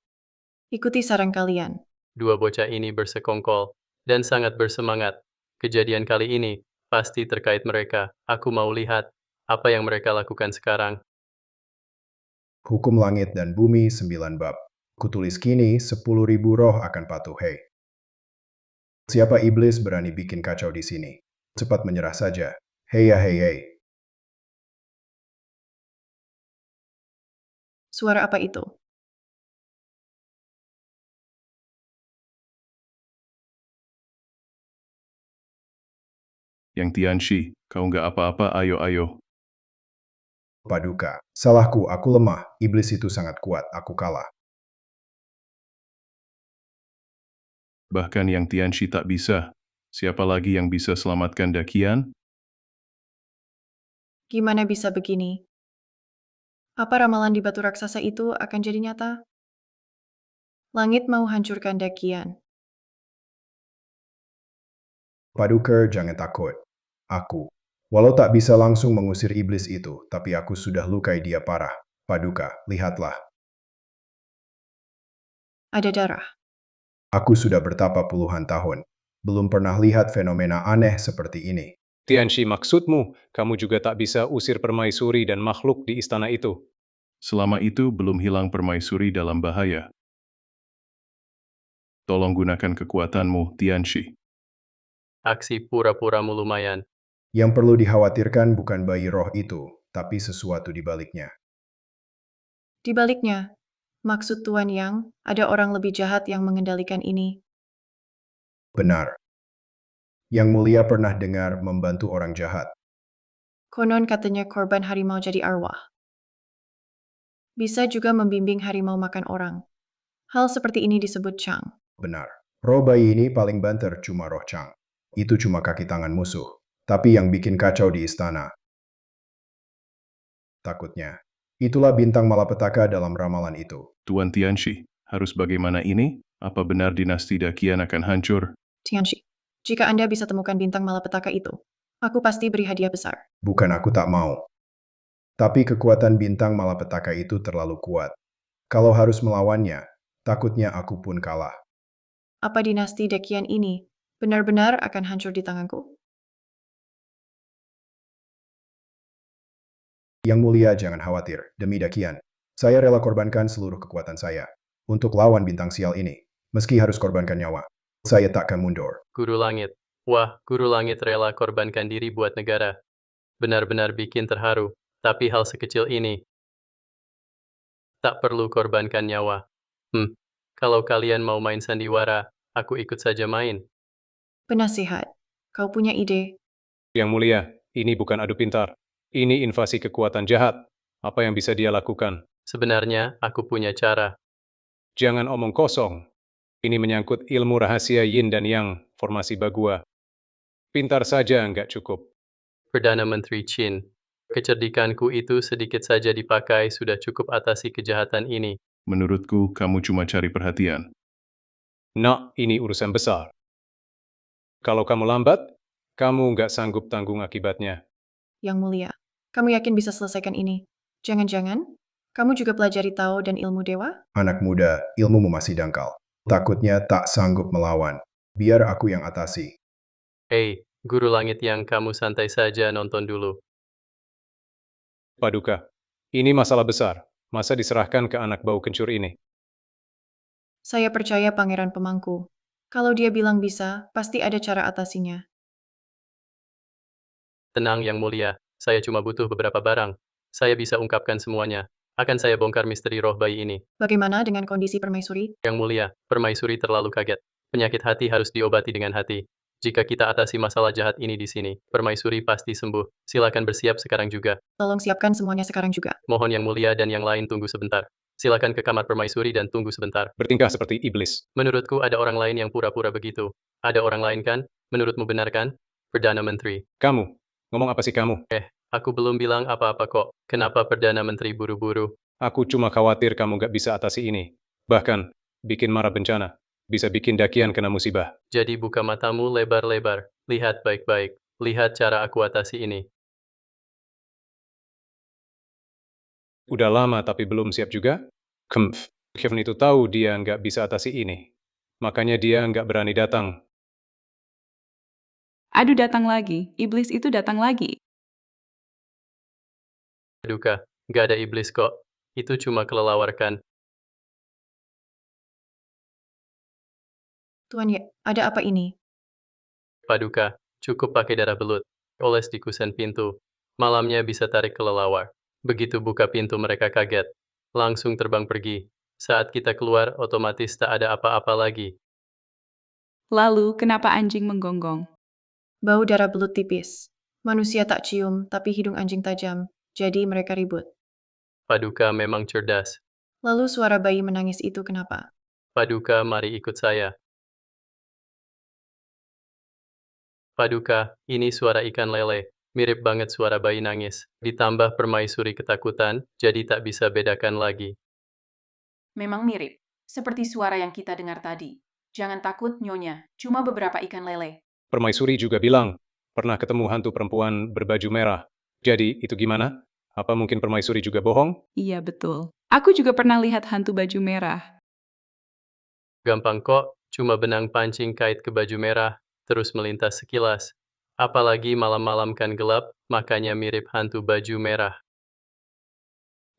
ikuti saran kalian. Dua bocah ini bersekongkol dan sangat bersemangat. Kejadian kali ini pasti terkait mereka. Aku mau lihat apa yang mereka lakukan sekarang. Hukum langit dan bumi 9 bab. Kutulis kini 10.000 roh akan patuh, hei. Siapa iblis berani bikin kacau di sini? Cepat menyerah saja. Hei ya hei hei. Suara apa itu? Yang Tian Shi, kau nggak apa-apa, ayo. Paduka, salahku, aku lemah. Iblis itu sangat kuat, aku kalah. Bahkan yang Tian Shi tak bisa. Siapa lagi yang bisa selamatkan Dakian? Gimana bisa begini? Apa ramalan di batu raksasa itu akan jadi nyata? Langit mau hancurkan Dakian. Paduka, jangan takut. Aku, walau tak bisa langsung mengusir iblis itu, tapi aku sudah lukai dia parah. Paduka, lihatlah. Ada darah. Aku sudah bertapa puluhan tahun. Belum pernah lihat fenomena aneh seperti ini. Tian Shi, maksudmu, kamu juga tak bisa usir permaisuri dan makhluk di istana itu. Selama itu belum hilang permaisuri dalam bahaya. Tolong gunakan kekuatanmu, Tian Shi. Aksi pura-puramu lumayan. Yang perlu dikhawatirkan bukan bayi roh itu, tapi sesuatu di baliknya. Di baliknya, maksud Tuan Yang, ada orang lebih jahat yang mengendalikan ini. Benar. Yang Mulia pernah dengar membantu orang jahat. Konon katanya korban harimau jadi arwah. Bisa juga membimbing harimau makan orang. Hal seperti ini disebut Chang. Benar. Roh bayi ini paling banter cuma roh Chang. Itu cuma kaki tangan musuh. Tapi yang bikin kacau di istana. Takutnya. Itulah bintang malapetaka dalam ramalan itu. Tuan Tian Shi, harus bagaimana ini? Apa benar dinasti Dakian akan hancur? Tianxi, jika Anda bisa temukan bintang malapetaka itu, aku pasti beri hadiah besar. Bukan aku tak mau. Tapi kekuatan bintang malapetaka itu terlalu kuat. Kalau harus melawannya, takutnya aku pun kalah. Apa dinasti Dakian ini benar-benar akan hancur di tanganku? Yang Mulia, jangan khawatir. Demi Dakian, saya rela korbankan seluruh kekuatan saya untuk lawan bintang sial ini. Meski harus korbankan nyawa, saya tak akan mundur. Guru Langit. Wah, Guru Langit rela korbankan diri buat negara. Benar-benar bikin terharu. Tapi hal sekecil ini tak perlu korbankan nyawa. Kalau kalian mau main sandiwara, aku ikut saja main. Penasihat, kau punya ide? Yang Mulia, ini bukan adu pintar. Ini invasi kekuatan jahat. Apa yang bisa dia lakukan? Sebenarnya, aku punya cara. Jangan omong kosong. Ini menyangkut ilmu rahasia Yin dan Yang, formasi Bagua. Pintar saja nggak cukup. Perdana Menteri Qin, kecerdikanku itu sedikit saja dipakai sudah cukup atasi kejahatan ini. Menurutku, kamu cuma cari perhatian. Nak, ini urusan besar. Kalau kamu lambat, kamu nggak sanggup tanggung akibatnya. Yang Mulia, kamu yakin bisa selesaikan ini? Jangan-jangan, kamu juga pelajari Tao dan ilmu dewa? Anak muda, ilmumu masih dangkal. Takutnya tak sanggup melawan. Biar aku yang atasi. Hei, Guru langit yang kamu santai saja nonton dulu. Paduka, ini masalah besar. Masa diserahkan ke anak bau kencur ini? Saya percaya pangeran pemangku. Kalau dia bilang bisa, pasti ada cara atasinya. Tenang Yang Mulia, saya cuma butuh beberapa barang. Saya bisa ungkapkan semuanya. Akan saya bongkar misteri roh bayi ini. Bagaimana dengan kondisi permaisuri? Yang Mulia, permaisuri terlalu kaget. Penyakit hati harus diobati dengan hati. Jika kita atasi masalah jahat ini di sini, permaisuri pasti sembuh. Silakan bersiap sekarang juga. Tolong siapkan semuanya sekarang juga. Mohon Yang Mulia dan yang lain tunggu sebentar. Silakan ke kamar permaisuri dan tunggu sebentar. Bertingkah seperti iblis. Menurutku ada orang lain yang pura-pura begitu. Ada orang lain kan? Menurutmu benar kan? Perdana Menteri. Kamu, ngomong apa sih kamu? Aku belum bilang apa-apa kok. Kenapa Perdana Menteri buru-buru? Aku cuma khawatir kamu gak bisa atasi ini. Bahkan, bikin marah bencana. Bisa bikin dakian kena musibah. Jadi buka matamu lebar-lebar. Lihat baik-baik. Lihat cara aku atasi ini. Udah lama tapi belum siap juga? Kevin itu tahu dia nggak bisa atasi ini. Makanya dia nggak berani datang. Aduh, datang lagi. Iblis itu datang lagi. Paduka, nggak ada iblis kok. Itu cuma kelelawar kan? Tuan ya, ada apa ini? Paduka, cukup pakai darah belut. Oles di kusen pintu. Malamnya bisa tarik kelelawar. Begitu buka pintu mereka kaget. Langsung terbang pergi. Saat kita keluar, otomatis tak ada apa-apa lagi. Lalu, kenapa anjing menggonggong? Bau darah belut tipis. Manusia tak cium, tapi hidung anjing tajam. Jadi mereka ribut. Paduka memang cerdas. Lalu suara bayi menangis itu kenapa? Paduka, mari ikut saya. Paduka, ini suara ikan lele. Mirip banget suara bayi nangis. Ditambah permaisuri ketakutan, jadi tak bisa bedakan lagi. Memang mirip, seperti suara yang kita dengar tadi. Jangan takut, Nyonya, cuma beberapa ikan lele. Permaisuri juga bilang, pernah ketemu hantu perempuan berbaju merah. Jadi, itu gimana? Apa mungkin permaisuri juga bohong? Iya, betul. Aku juga pernah lihat hantu baju merah. Gampang kok, cuma benang pancing kait ke baju merah, terus melintas sekilas. Apalagi malam-malam kan gelap, makanya mirip hantu baju merah.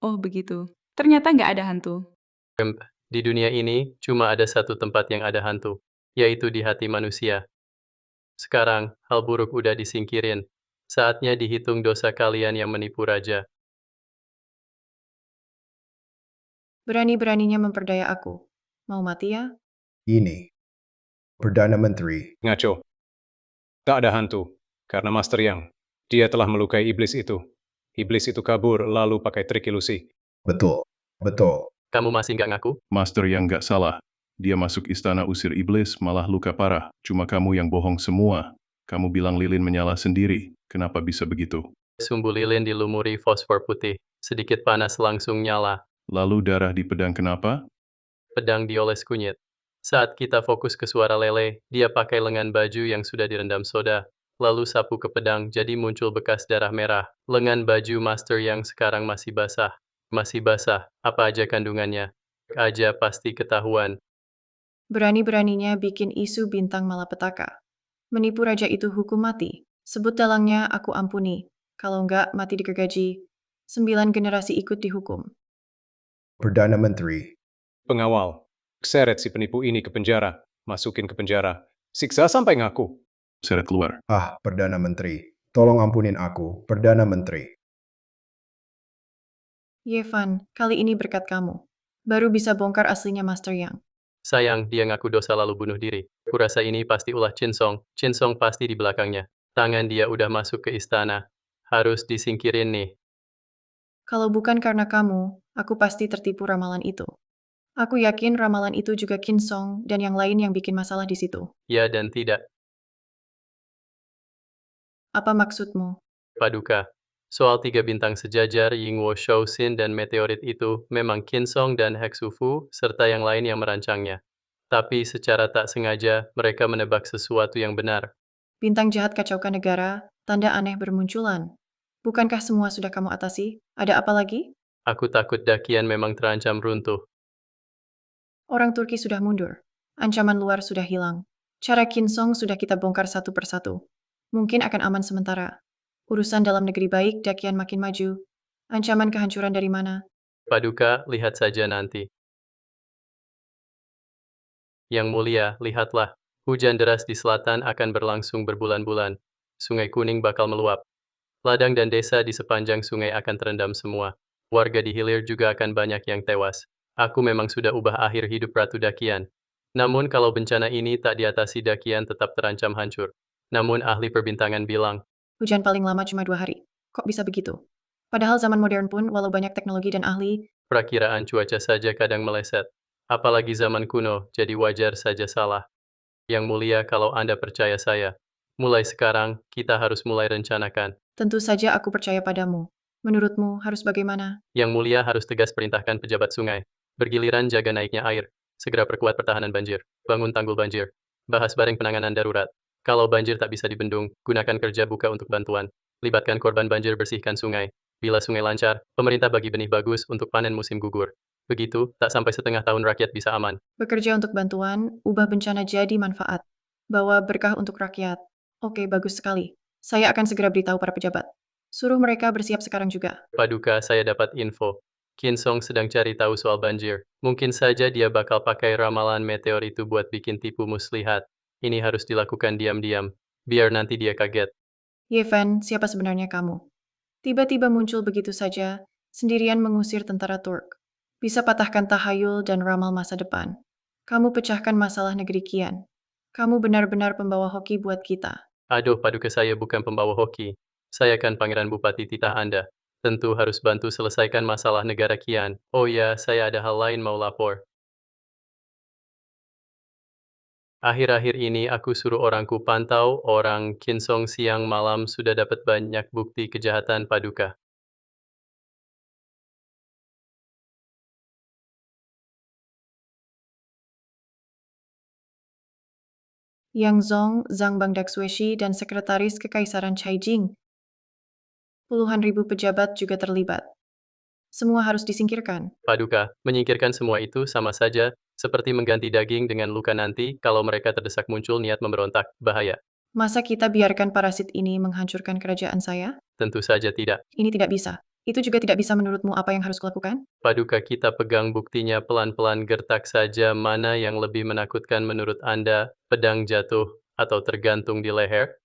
Oh, begitu. Ternyata nggak ada hantu. Di dunia ini, cuma ada satu tempat yang ada hantu, yaitu di hati manusia. Sekarang, hal buruk udah disingkirin. Saatnya dihitung dosa kalian yang menipu raja. Berani-beraninya memperdaya aku. Mau mati ya? Ini. Perdana Menteri. Ngaco. Tak ada hantu, karena Master Yang. Dia telah melukai iblis itu. Iblis itu kabur lalu pakai trik ilusi. Betul. Betul. Kamu masih nggak ngaku? Master yang nggak salah. Dia masuk istana usir iblis, malah luka parah. Cuma kamu yang bohong semua. Kamu bilang lilin menyala sendiri. Kenapa bisa begitu? Sumbu lilin dilumuri fosfor putih. Sedikit panas langsung nyala. Lalu darah di pedang kenapa? Pedang dioles kunyit. Saat kita fokus ke suara lele, dia pakai lengan baju yang sudah direndam soda. Lalu sapu ke pedang, jadi muncul bekas darah merah. Lengan baju Master yang sekarang masih basah. Masih basah. Apa aja kandungannya? Aja pasti ketahuan. Berani-beraninya bikin isu bintang malapetaka. Menipu raja itu hukum mati. Sebut dalangnya aku ampuni. Kalau enggak, mati digergaji. 9 generasi ikut dihukum. Perdana Menteri. Pengawal, seret si penipu ini ke penjara. Masukin ke penjara. Siksa sampai ngaku. Seret keluar. Perdana Menteri. Tolong ampunin aku, Perdana Menteri. Yevan, kali ini berkat kamu. Baru bisa bongkar aslinya Master Yang. Sayang, dia ngaku dosa lalu bunuh diri. Kurasa ini pasti ulah Chinsong. Chinsong pasti di belakangnya. Tangan dia udah masuk ke istana. Harus disingkirin nih. Kalau bukan karena kamu, aku pasti tertipu ramalan itu. Aku yakin ramalan itu juga Kinsong dan yang lain yang bikin masalah di situ. Ya dan tidak. Apa maksudmu? Paduka. Soal 3 bintang sejajar Yingwo Shouxin dan meteorit itu memang Kinsong dan Hexufu serta yang lain yang merancangnya. Tapi secara tak sengaja mereka menebak sesuatu yang benar. Bintang jahat kacaukan negara, tanda aneh bermunculan. Bukankah semua sudah kamu atasi? Ada apa lagi? Aku takut Dakian memang terancam runtuh. Orang Turki sudah mundur. Ancaman luar sudah hilang. Cara Kinsong sudah kita bongkar satu persatu. Mungkin akan aman sementara. Urusan dalam negeri baik, dakian makin maju. Ancaman kehancuran dari mana? Paduka, lihat saja nanti. Yang mulia, lihatlah. Hujan deras di selatan akan berlangsung berbulan-bulan. Sungai Kuning bakal meluap. Ladang dan desa di sepanjang sungai akan terendam semua. Warga di hilir juga akan banyak yang tewas. Aku memang sudah ubah akhir hidup Ratu Dakian. Namun kalau bencana ini tak diatasi, Dakian tetap terancam hancur. Namun ahli perbintangan bilang, Hujan paling lama cuma 2 hari. Kok bisa begitu? Padahal zaman modern pun, walau banyak teknologi dan ahli, perakiraan cuaca saja kadang meleset. Apalagi zaman kuno, jadi wajar saja salah. Yang mulia, kalau Anda percaya saya, mulai sekarang kita harus mulai rencanakan. tentu saja aku percaya padamu. Menurutmu, harus bagaimana? Yang mulia harus tegas perintahkan pejabat sungai. Bergiliran jaga naiknya air. Segera perkuat pertahanan banjir. Bangun tanggul banjir. Bahas bareng penanganan darurat. Kalau banjir tak bisa dibendung, gunakan kerja buka untuk bantuan. Libatkan korban banjir bersihkan sungai. Bila sungai lancar, pemerintah bagi benih bagus untuk panen musim gugur. Begitu, tak sampai setengah tahun rakyat bisa aman. Bekerja untuk bantuan, ubah bencana jadi manfaat. Bawa berkah untuk rakyat. Oke, bagus sekali. Saya akan segera beritahu para pejabat. Suruh mereka bersiap sekarang juga. Paduka, saya dapat info. Qin Song sedang cari tahu soal banjir. Mungkin saja dia bakal pakai ramalan meteor itu buat bikin tipu muslihat. Ini harus dilakukan diam-diam, biar nanti dia kaget. Ye Fan, siapa sebenarnya kamu? Tiba-tiba muncul begitu saja, sendirian mengusir tentara Turk. Bisa patahkan tahayul dan ramal masa depan. Kamu pecahkan masalah negeri Kian. Kamu benar-benar pembawa hoki buat kita. Aduh, Paduka, saya bukan pembawa hoki. Saya kan Pangeran Bupati titah Anda. Tentu harus bantu selesaikan masalah negara Kian. Oh ya, saya ada hal lain mau lapor. Akhir-akhir ini aku suruh orangku pantau orang Kinsong siang malam sudah dapat banyak bukti kejahatan Paduka. Yang Zong, Zhang Bangdaksweshi, dan Sekretaris Kekaisaran Caijing. Puluhan ribu pejabat juga terlibat. Semua harus disingkirkan. Paduka, menyingkirkan semua itu sama saja, seperti mengganti daging dengan luka nanti kalau mereka terdesak muncul niat memberontak. Bahaya. Masa kita biarkan parasit ini menghancurkan kerajaan saya? Tentu saja tidak. Ini tidak bisa. Itu juga tidak bisa menurutmu apa yang harus kulakukan? Paduka, kita pegang buktinya pelan-pelan gertak saja. Mana yang lebih menakutkan menurut Anda, pedang jatuh atau tergantung di leher?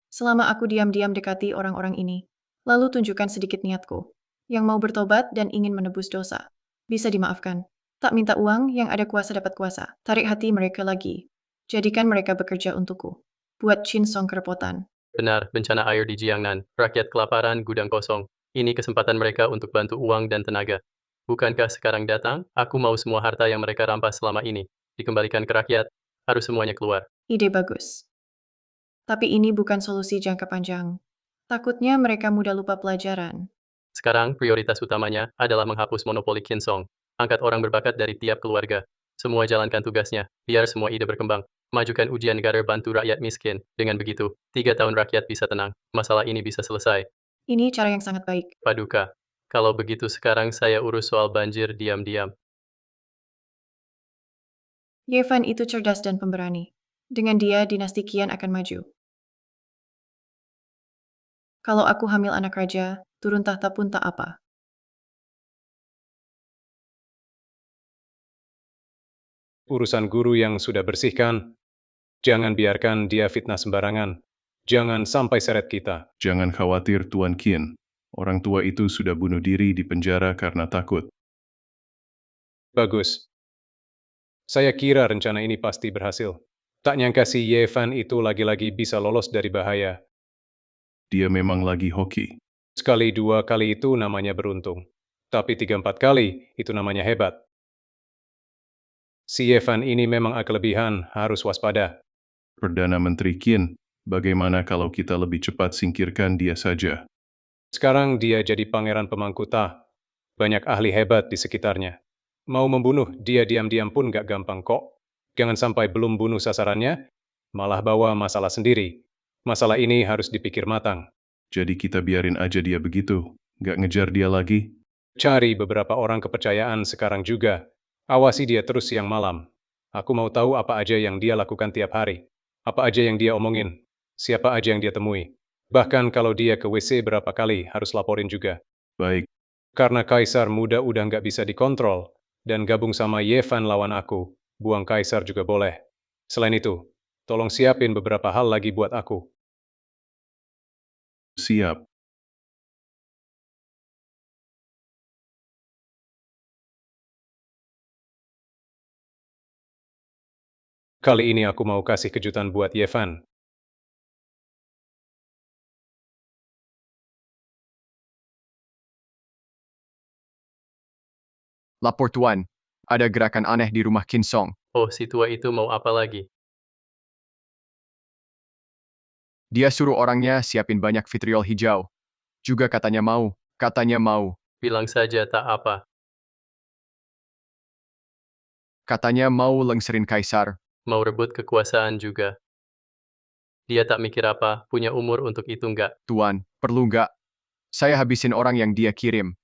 Selama aku diam-diam dekati orang-orang ini, lalu tunjukkan sedikit niatku. Yang mau bertobat dan ingin menebus dosa. Bisa dimaafkan. Tak minta uang, yang ada kuasa dapat kuasa. Tarik hati mereka lagi. Jadikan mereka bekerja untukku. Buat Qin Song kerepotan. Benar, bencana air di Jiangnan, rakyat kelaparan, gudang kosong. Ini kesempatan mereka untuk bantu uang dan tenaga. Bukankah sekarang datang? Aku mau semua harta yang mereka rampas selama ini dikembalikan ke rakyat. Harus semuanya keluar. Ide bagus. Tapi ini bukan solusi jangka panjang. Takutnya mereka mudah lupa pelajaran. Sekarang prioritas utamanya adalah menghapus monopoli Kinsong. Angkat orang berbakat dari tiap keluarga. Semua jalankan tugasnya, biar semua ide berkembang. Majukan ujian negara, bantu rakyat miskin. Dengan begitu, 3 tahun rakyat bisa tenang. Masalah ini bisa selesai. Ini cara yang sangat baik. Paduka, kalau begitu sekarang saya urus soal banjir diam-diam. Ye Fan itu cerdas dan pemberani. Dengan dia, dinasti Qian akan maju. Kalau aku hamil anak raja, turun tahta pun tak apa. Urusan guru yang sudah bersihkan, jangan biarkan dia fitnah sembarangan. Jangan sampai seret kita. Jangan khawatir, Tuan Qin. Orang tua itu sudah bunuh diri di penjara karena takut. Bagus. Saya kira rencana ini pasti berhasil. Tak nyangka si Ye Fan itu lagi-lagi bisa lolos dari bahaya. Dia memang lagi hoki. Sekali 2 kali itu namanya beruntung. Tapi 3-4 kali itu namanya hebat. Si Ye Fan ini memang kelebihan, harus waspada. Perdana Menteri Qin, bagaimana kalau kita lebih cepat singkirkan dia saja? Sekarang dia jadi pangeran pemangku tah. Banyak ahli hebat di sekitarnya. Mau membunuh dia diam-diam pun gak gampang kok. Jangan sampai belum bunuh sasarannya, malah bawa masalah sendiri. Masalah ini harus dipikir matang. Jadi kita biarin aja dia begitu, gak ngejar dia lagi? Cari beberapa orang kepercayaan sekarang juga. Awasi dia terus siang malam. Aku mau tahu apa aja yang dia lakukan tiap hari. Apa aja yang dia omongin. Siapa aja yang dia temui. Bahkan kalau dia ke WC berapa kali, harus laporin juga. Baik, Karena Kaisar muda udah nggak bisa dikontrol, dan gabung sama Yevan lawan aku, buang Kaisar juga boleh. Selain itu, tolong siapin beberapa hal lagi buat aku. siap. Kali ini aku mau kasih kejutan buat Yevan. Lapor Tuan, ada gerakan aneh di rumah Kin Song. Oh, si tua itu mau apa lagi? Dia suruh orangnya siapin banyak vitriol hijau. Juga katanya mau, Bilang saja tak apa. katanya mau lengserin Kaisar. Mau rebut kekuasaan juga. Dia tak mikir apa, punya umur untuk itu nggak. Tuan, perlu nggak? Saya habisin orang yang dia kirim.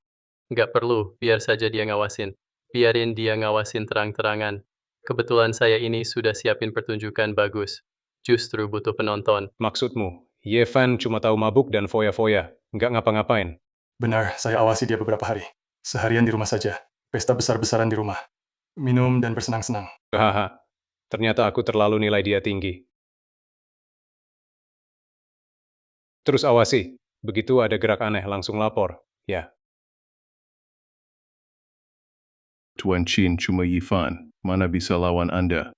Nggak perlu, biar saja dia ngawasin. Biarin dia ngawasin terang-terangan. Kebetulan saya ini sudah siapin pertunjukan bagus. Justru butuh penonton. Maksudmu, Yevan cuma tahu mabuk dan foya-foya, nggak ngapa-ngapain. Benar, saya awasi dia beberapa hari. Seharian di rumah saja. Pesta besar-besaran di rumah. Minum dan bersenang-senang. Hahaha, ternyata aku terlalu nilai dia tinggi. Terus awasi, begitu ada gerak aneh langsung lapor, ya. Tuan Chin cuma Yifan, mana bisa lawan Anda?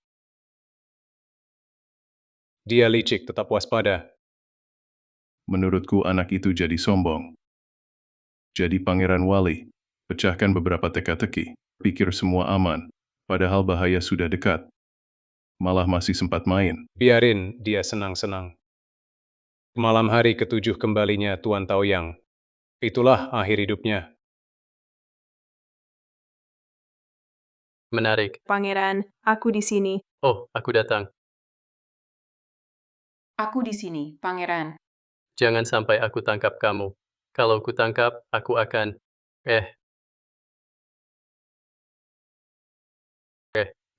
Dia licik, tetap waspada. Menurutku anak itu jadi sombong. Jadi pangeran wali, pecahkan beberapa teka-teki, pikir semua aman, padahal bahaya sudah dekat. Malah masih sempat main. Biarin dia senang-senang. Malam hari ketujuh kembalinya Tuan Taoyang. Itulah akhir hidupnya. Menarik. Pangeran, aku di sini. Oh, aku datang. Aku di sini, Pangeran. Jangan sampai aku tangkap kamu. Kalau ku tangkap, aku akan...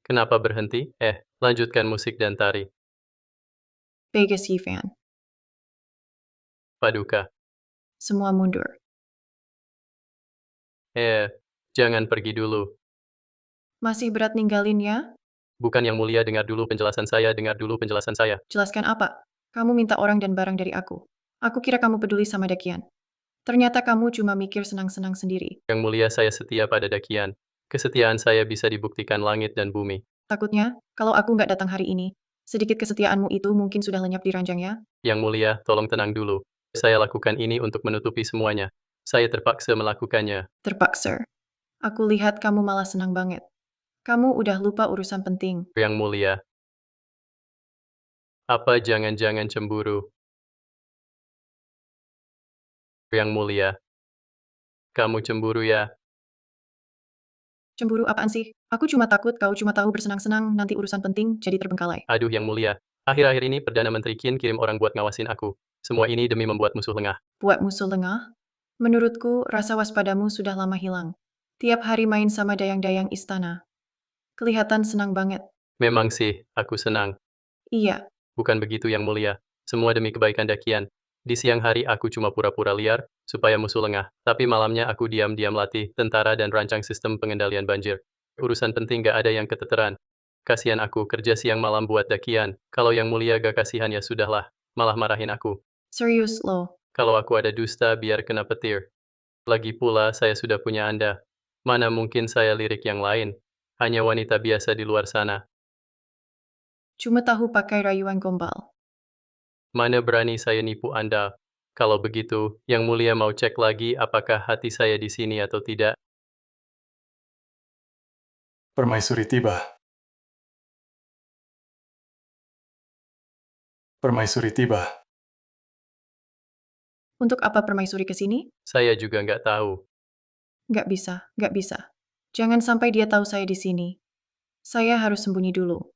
Kenapa berhenti? Lanjutkan musik dan tari. Vegas Yifan. Paduka. Semua mundur. Jangan pergi dulu. Masih berat ninggalinnya? Bukan yang mulia, dengar dulu penjelasan saya, Jelaskan apa? Kamu minta orang dan barang dari aku. Aku kira kamu peduli sama Dakian. Ternyata kamu cuma mikir senang-senang sendiri. Yang mulia, saya setia pada Dakian. Kesetiaan saya bisa dibuktikan langit dan bumi. Takutnya, kalau aku nggak datang hari ini, sedikit kesetiaanmu itu mungkin sudah lenyap di ranjangnya. Yang mulia, tolong tenang dulu. Saya lakukan ini untuk menutupi semuanya. Saya terpaksa melakukannya. Terpaksa. Aku lihat kamu malah senang banget. Kamu udah lupa urusan penting. Yang mulia. Apa jangan-jangan cemburu? Yang mulia. Kamu cemburu ya? Cemburu apaan sih? Aku cuma takut kau cuma tahu bersenang-senang, nanti urusan penting jadi terbengkalai. Aduh yang mulia. Akhir-akhir ini Perdana Menteri Qin kirim orang buat ngawasin aku. Semua ini demi membuat musuh lengah. Buat musuh lengah? Menurutku, rasa waspadamu sudah lama hilang. Tiap hari main sama dayang-dayang istana. Kelihatan senang banget. Memang sih, aku senang. Iya, Bukan begitu yang mulia. Semua demi kebaikan Dakian. Di siang hari aku cuma pura-pura liar, supaya musuh lengah. Tapi malamnya aku diam-diam latih tentara dan rancang sistem pengendalian banjir. Urusan penting gak ada yang keteteran. Kasihan aku kerja siang malam buat Dakian. Kalau yang mulia gak kasihan ya sudahlah. Malah marahin aku. serius loh. Kalau aku ada dusta biar kena petir. Lagi pula saya sudah punya Anda. Mana mungkin saya lirik yang lain. Hanya wanita biasa di luar sana. Cuma tahu pakai rayuan gombal. Mana berani saya nipu Anda. Kalau begitu, Yang Mulia mau cek lagi apakah hati saya di sini atau tidak. Permaisuri tiba. Permaisuri tiba. Untuk apa permaisuri ke sini? Saya juga nggak tahu. Nggak bisa, nggak bisa. Jangan sampai dia tahu saya di sini. Saya harus sembunyi dulu.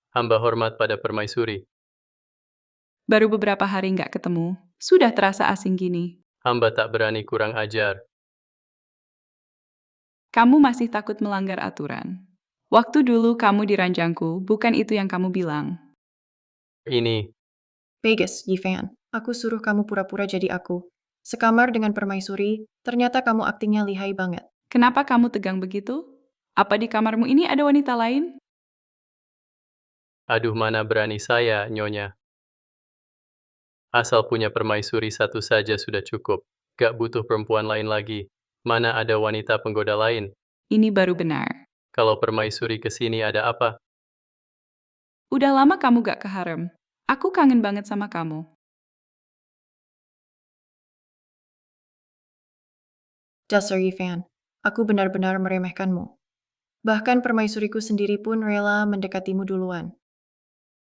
Hamba hormat pada permaisuri. Baru beberapa hari nggak ketemu, sudah terasa asing gini. Hamba tak berani kurang ajar. Kamu masih takut melanggar aturan. Waktu dulu kamu diranjangku, bukan itu yang kamu bilang. Ini, Vegas, Yifan. Aku suruh kamu pura-pura jadi aku. Sekamar dengan permaisuri, ternyata kamu aktingnya lihai banget. Kenapa kamu tegang begitu? Apa di kamarmu ini ada wanita lain? aduh mana berani saya, Nyonya. Asal punya permaisuri satu saja sudah cukup. Gak butuh perempuan lain lagi. Mana ada wanita penggoda lain? Ini baru benar. Kalau permaisuri kesini ada apa? Udah lama kamu gak ke harem. Aku kangen banget sama kamu. Dasar Yifan, aku benar-benar meremehkanmu. Bahkan permaisuriku sendiri pun rela mendekatimu duluan.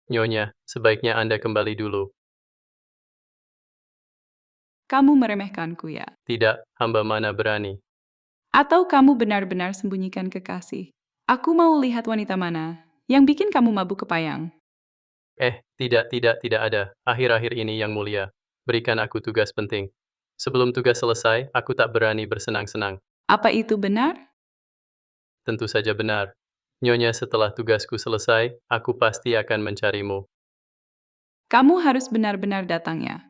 Nyonya, sebaiknya Anda kembali dulu. Kamu meremehkanku ya? Tidak, hamba mana berani. Atau kamu benar-benar sembunyikan kekasih? Aku mau lihat wanita mana yang bikin kamu mabuk kepayang. Tidak ada. Akhir-akhir ini yang mulia. Berikan aku tugas penting. Sebelum tugas selesai, aku tak berani bersenang-senang. Apa itu benar? Tentu saja benar. Nyonya, setelah tugasku selesai, aku pasti akan mencarimu. Kamu harus benar-benar datang ya.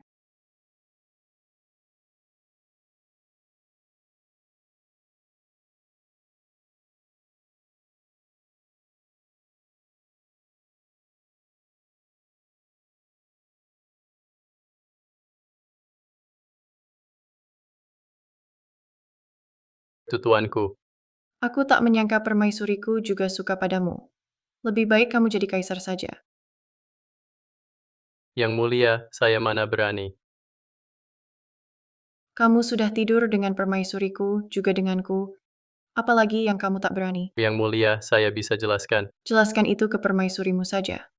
Itu tuanku. Aku tak menyangka permaisuriku juga suka padamu. Lebih baik kamu jadi kaisar saja. Yang mulia, saya mana berani. Kamu sudah tidur dengan permaisuriku, juga denganku. Apalagi yang kamu tak berani. Yang mulia, saya bisa jelaskan. Jelaskan itu ke permaisurimu saja.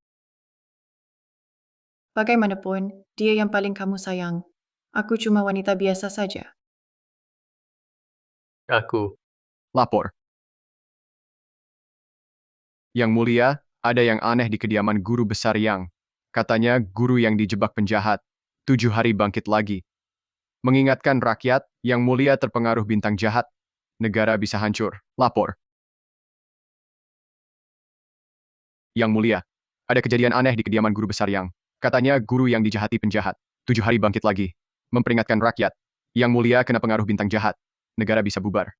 Bagaimanapun, dia yang paling kamu sayang. Aku cuma wanita biasa saja. Aku, Lapor. Yang mulia, ada yang aneh di kediaman guru besar Yang. Katanya guru yang dijebak penjahat. 7 hari bangkit lagi. Mengingatkan rakyat, yang mulia terpengaruh bintang jahat. Negara bisa hancur. Lapor. Yang mulia, ada kejadian aneh di kediaman guru besar Yang. Katanya guru yang dijahati penjahat. 7 hari bangkit lagi. Memperingatkan rakyat. Yang mulia kena pengaruh bintang jahat. Negara bisa bubar.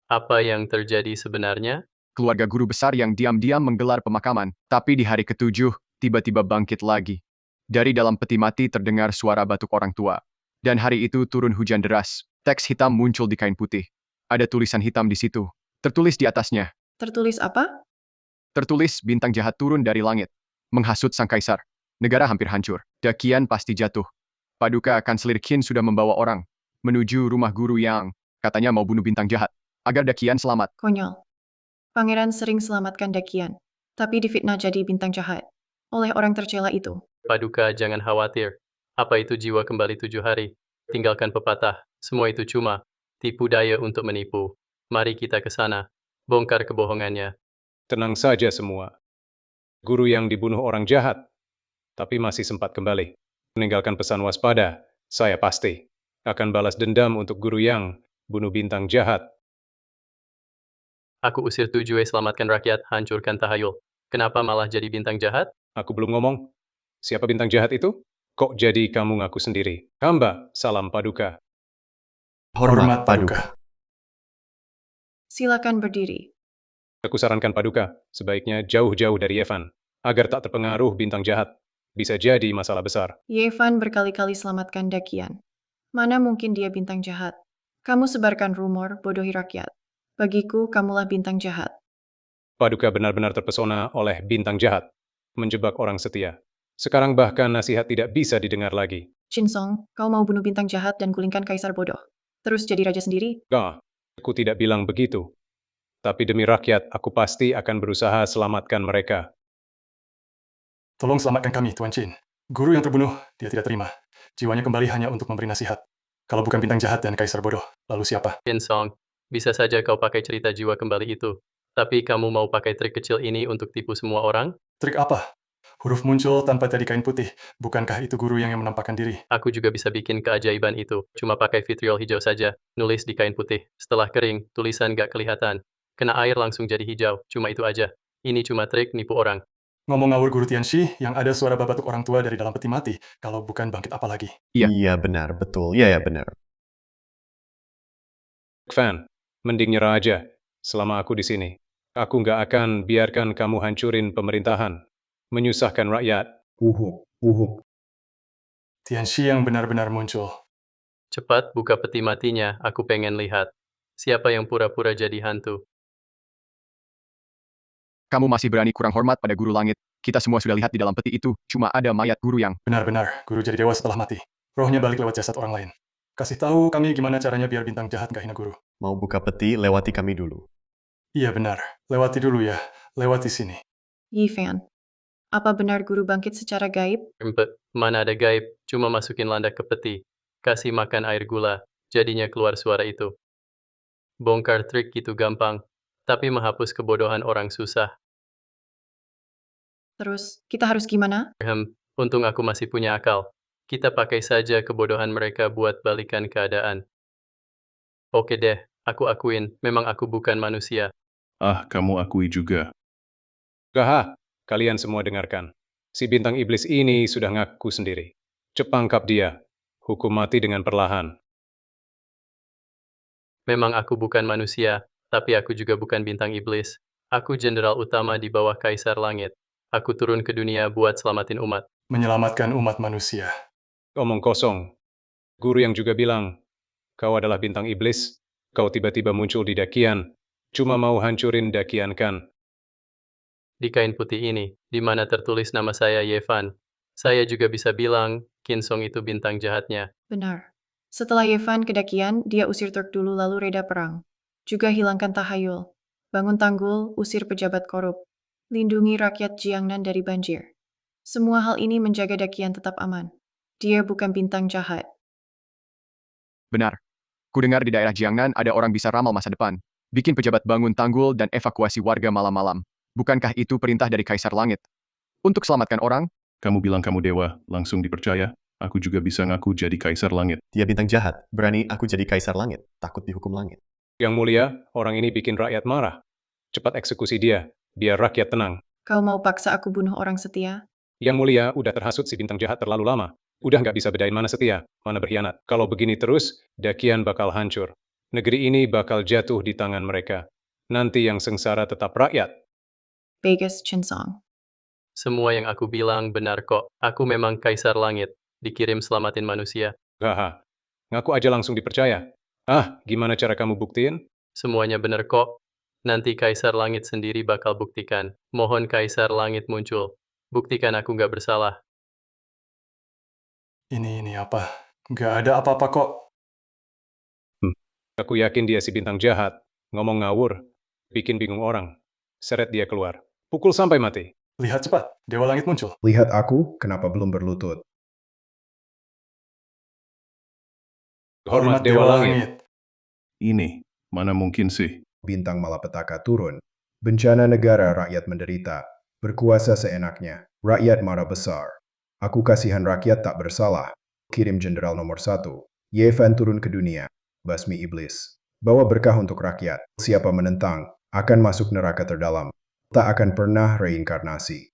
apa yang terjadi sebenarnya? Keluarga guru besar yang diam-diam menggelar pemakaman, tapi di hari ke-7, tiba-tiba bangkit lagi. Dari dalam peti mati terdengar suara batuk orang tua. Dan hari itu turun hujan deras. Teks hitam muncul di kain putih. Ada tulisan hitam di situ. Tertulis di atasnya. Tertulis apa? Tertulis bintang jahat turun dari langit. Menghasut sang kaisar. Negara hampir hancur. Dakian pasti jatuh. Paduka kanselir Qin sudah membawa orang menuju rumah guru yang katanya mau bunuh bintang jahat. Agar Dakian selamat. Konyol. Pangeran sering selamatkan Dakian, tapi difitnah jadi bintang jahat oleh orang tercela itu. Paduka, jangan khawatir. Apa itu jiwa kembali 7 hari? Tinggalkan pepatah. Semua itu cuma tipu daya untuk menipu. Mari kita ke sana. Bongkar kebohongannya. Tenang saja semua. Guru yang dibunuh orang jahat, tapi masih sempat kembali. Meninggalkan pesan waspada, saya pasti akan balas dendam untuk guru yang bunuh bintang jahat. Aku usir 7 selamatkan rakyat, hancurkan tahayul. Kenapa malah jadi bintang jahat? Aku belum ngomong. Siapa bintang jahat itu? Kok jadi kamu ngaku sendiri? Hamba, salam Paduka. Hormat Paduka. Silakan berdiri. Aku sarankan Paduka, sebaiknya jauh-jauh dari Evan, agar tak terpengaruh bintang jahat. Bisa jadi masalah besar. Yevan berkali-kali selamatkan Dakian. Mana mungkin dia bintang jahat? Kamu sebarkan rumor, bodohi rakyat. Bagiku, kamulah bintang jahat. Paduka benar-benar terpesona oleh bintang jahat, menjebak orang setia. Sekarang bahkan nasihat tidak bisa didengar lagi. Chinsong, kau mau bunuh bintang jahat dan gulingkan kaisar bodoh. Terus jadi raja sendiri? Aku tidak bilang begitu. Tapi demi rakyat, aku pasti akan berusaha selamatkan mereka. Tolong selamatkan kami, Tuan Chin. Guru yang terbunuh, dia tidak terima. Jiwanya kembali hanya untuk memberi nasihat. Kalau bukan bintang jahat dan kaisar bodoh, lalu siapa? Song, bisa saja kau pakai cerita jiwa kembali itu. Tapi kamu mau pakai trik kecil ini untuk tipu semua orang? Trik apa? Huruf muncul tanpa tadi kain putih. Bukankah itu guru yang menampakkan diri? Aku juga bisa bikin keajaiban itu. Cuma pakai vitriol hijau saja. Nulis di kain putih. Setelah kering, tulisan gak kelihatan. Kena air langsung jadi hijau. Cuma itu aja. Ini cuma trik nipu orang. Ngomong ngawur guru Tianxi, yang ada suara babatuk orang tua dari dalam peti mati. Kalau bukan bangkit apa lagi? Iya. Iya, benar, betul. Iya, ya, benar. Fan, mending nyerah aja. Selama aku di sini, aku nggak akan biarkan kamu hancurin pemerintahan, menyusahkan rakyat. Uhuk. Tianxi yang benar-benar muncul. Cepat buka peti matinya, aku pengen lihat. Siapa yang pura-pura jadi hantu? Kamu masih berani kurang hormat pada guru langit. Kita semua sudah lihat di dalam peti itu, cuma ada mayat guru yang... Benar-benar, guru jadi dewa setelah mati. Rohnya balik lewat jasad orang lain. Kasih tahu kami gimana caranya biar bintang jahat nggak hina guru. Mau buka peti, lewati kami dulu. Iya benar, lewati dulu ya. Lewati sini. Yifan, apa benar guru bangkit secara gaib? Mana ada gaib, cuma masukin landak ke peti. Kasih makan air gula, jadinya keluar suara itu. Bongkar trik gitu gampang, tapi menghapus kebodohan orang susah. Terus, kita harus gimana? Untung aku masih punya akal. Kita pakai saja kebodohan mereka buat balikan keadaan. Oke deh, aku akuin, memang aku bukan manusia. Ah, kamu akui juga. Gaha, kalian semua dengarkan. Si bintang iblis ini sudah ngaku sendiri. Cepangkap dia. Hukum mati dengan perlahan. Memang aku bukan manusia, tapi aku juga bukan bintang iblis. Aku jenderal utama di bawah Kaisar Langit. Aku turun ke dunia buat selamatin umat. Menyelamatkan umat manusia. Omong kosong. Guru yang juga bilang, kau adalah bintang iblis, kau tiba-tiba muncul di Dakian, cuma mau hancurin Dakian kan? Di kain putih ini, di mana tertulis nama saya Yevan, saya juga bisa bilang, Kinsong itu bintang jahatnya. Benar. Setelah Yevan kedakian, dia usir Turk dulu lalu reda perang. Juga hilangkan tahayul. Bangun tanggul, usir pejabat korup. Lindungi rakyat Jiangnan dari banjir. Semua hal ini menjaga Dakian tetap aman. Dia bukan bintang jahat. Benar. Ku dengar di daerah Jiangnan ada orang bisa ramal masa depan. Bikin pejabat bangun tanggul dan evakuasi warga malam-malam. Bukankah itu perintah dari Kaisar Langit? Untuk selamatkan orang? Kamu bilang kamu dewa, langsung dipercaya. Aku juga bisa ngaku jadi Kaisar Langit. Dia bintang jahat, berani aku jadi Kaisar Langit, takut dihukum langit. Yang mulia, orang ini bikin rakyat marah. Cepat eksekusi dia, biar rakyat tenang. Kau mau paksa aku bunuh orang setia? Yang mulia, udah terhasut si bintang jahat terlalu lama. Udah nggak bisa bedain mana setia, mana berkhianat. Kalau begini terus, Dakian bakal hancur. Negeri ini bakal jatuh di tangan mereka. Nanti yang sengsara tetap rakyat. Vegas Chinsong. Semua yang aku bilang benar kok. Aku memang Kaisar Langit, dikirim selamatin manusia. Haha, ngaku aja langsung dipercaya. Ah, gimana cara kamu buktiin? Semuanya benar kok. Nanti Kaisar Langit sendiri bakal buktikan. Mohon Kaisar Langit muncul. Buktikan aku nggak bersalah. Ini apa? Nggak ada apa-apa kok. Aku yakin dia si bintang jahat. Ngomong ngawur. Bikin bingung orang. Seret dia keluar. Pukul sampai mati. Lihat cepat, Dewa Langit muncul. Lihat aku, kenapa belum berlutut? Hormat Dewa Langit. Ini, mana mungkin sih? Bintang malapetaka turun. Bencana negara, rakyat menderita. Berkuasa seenaknya. Rakyat marah besar. Aku kasihan rakyat tak bersalah. Kirim jenderal nomor 1. Yevan turun ke dunia. Basmi iblis. Bawa berkah untuk rakyat. Siapa menentang, akan masuk neraka terdalam. Tak akan pernah reinkarnasi.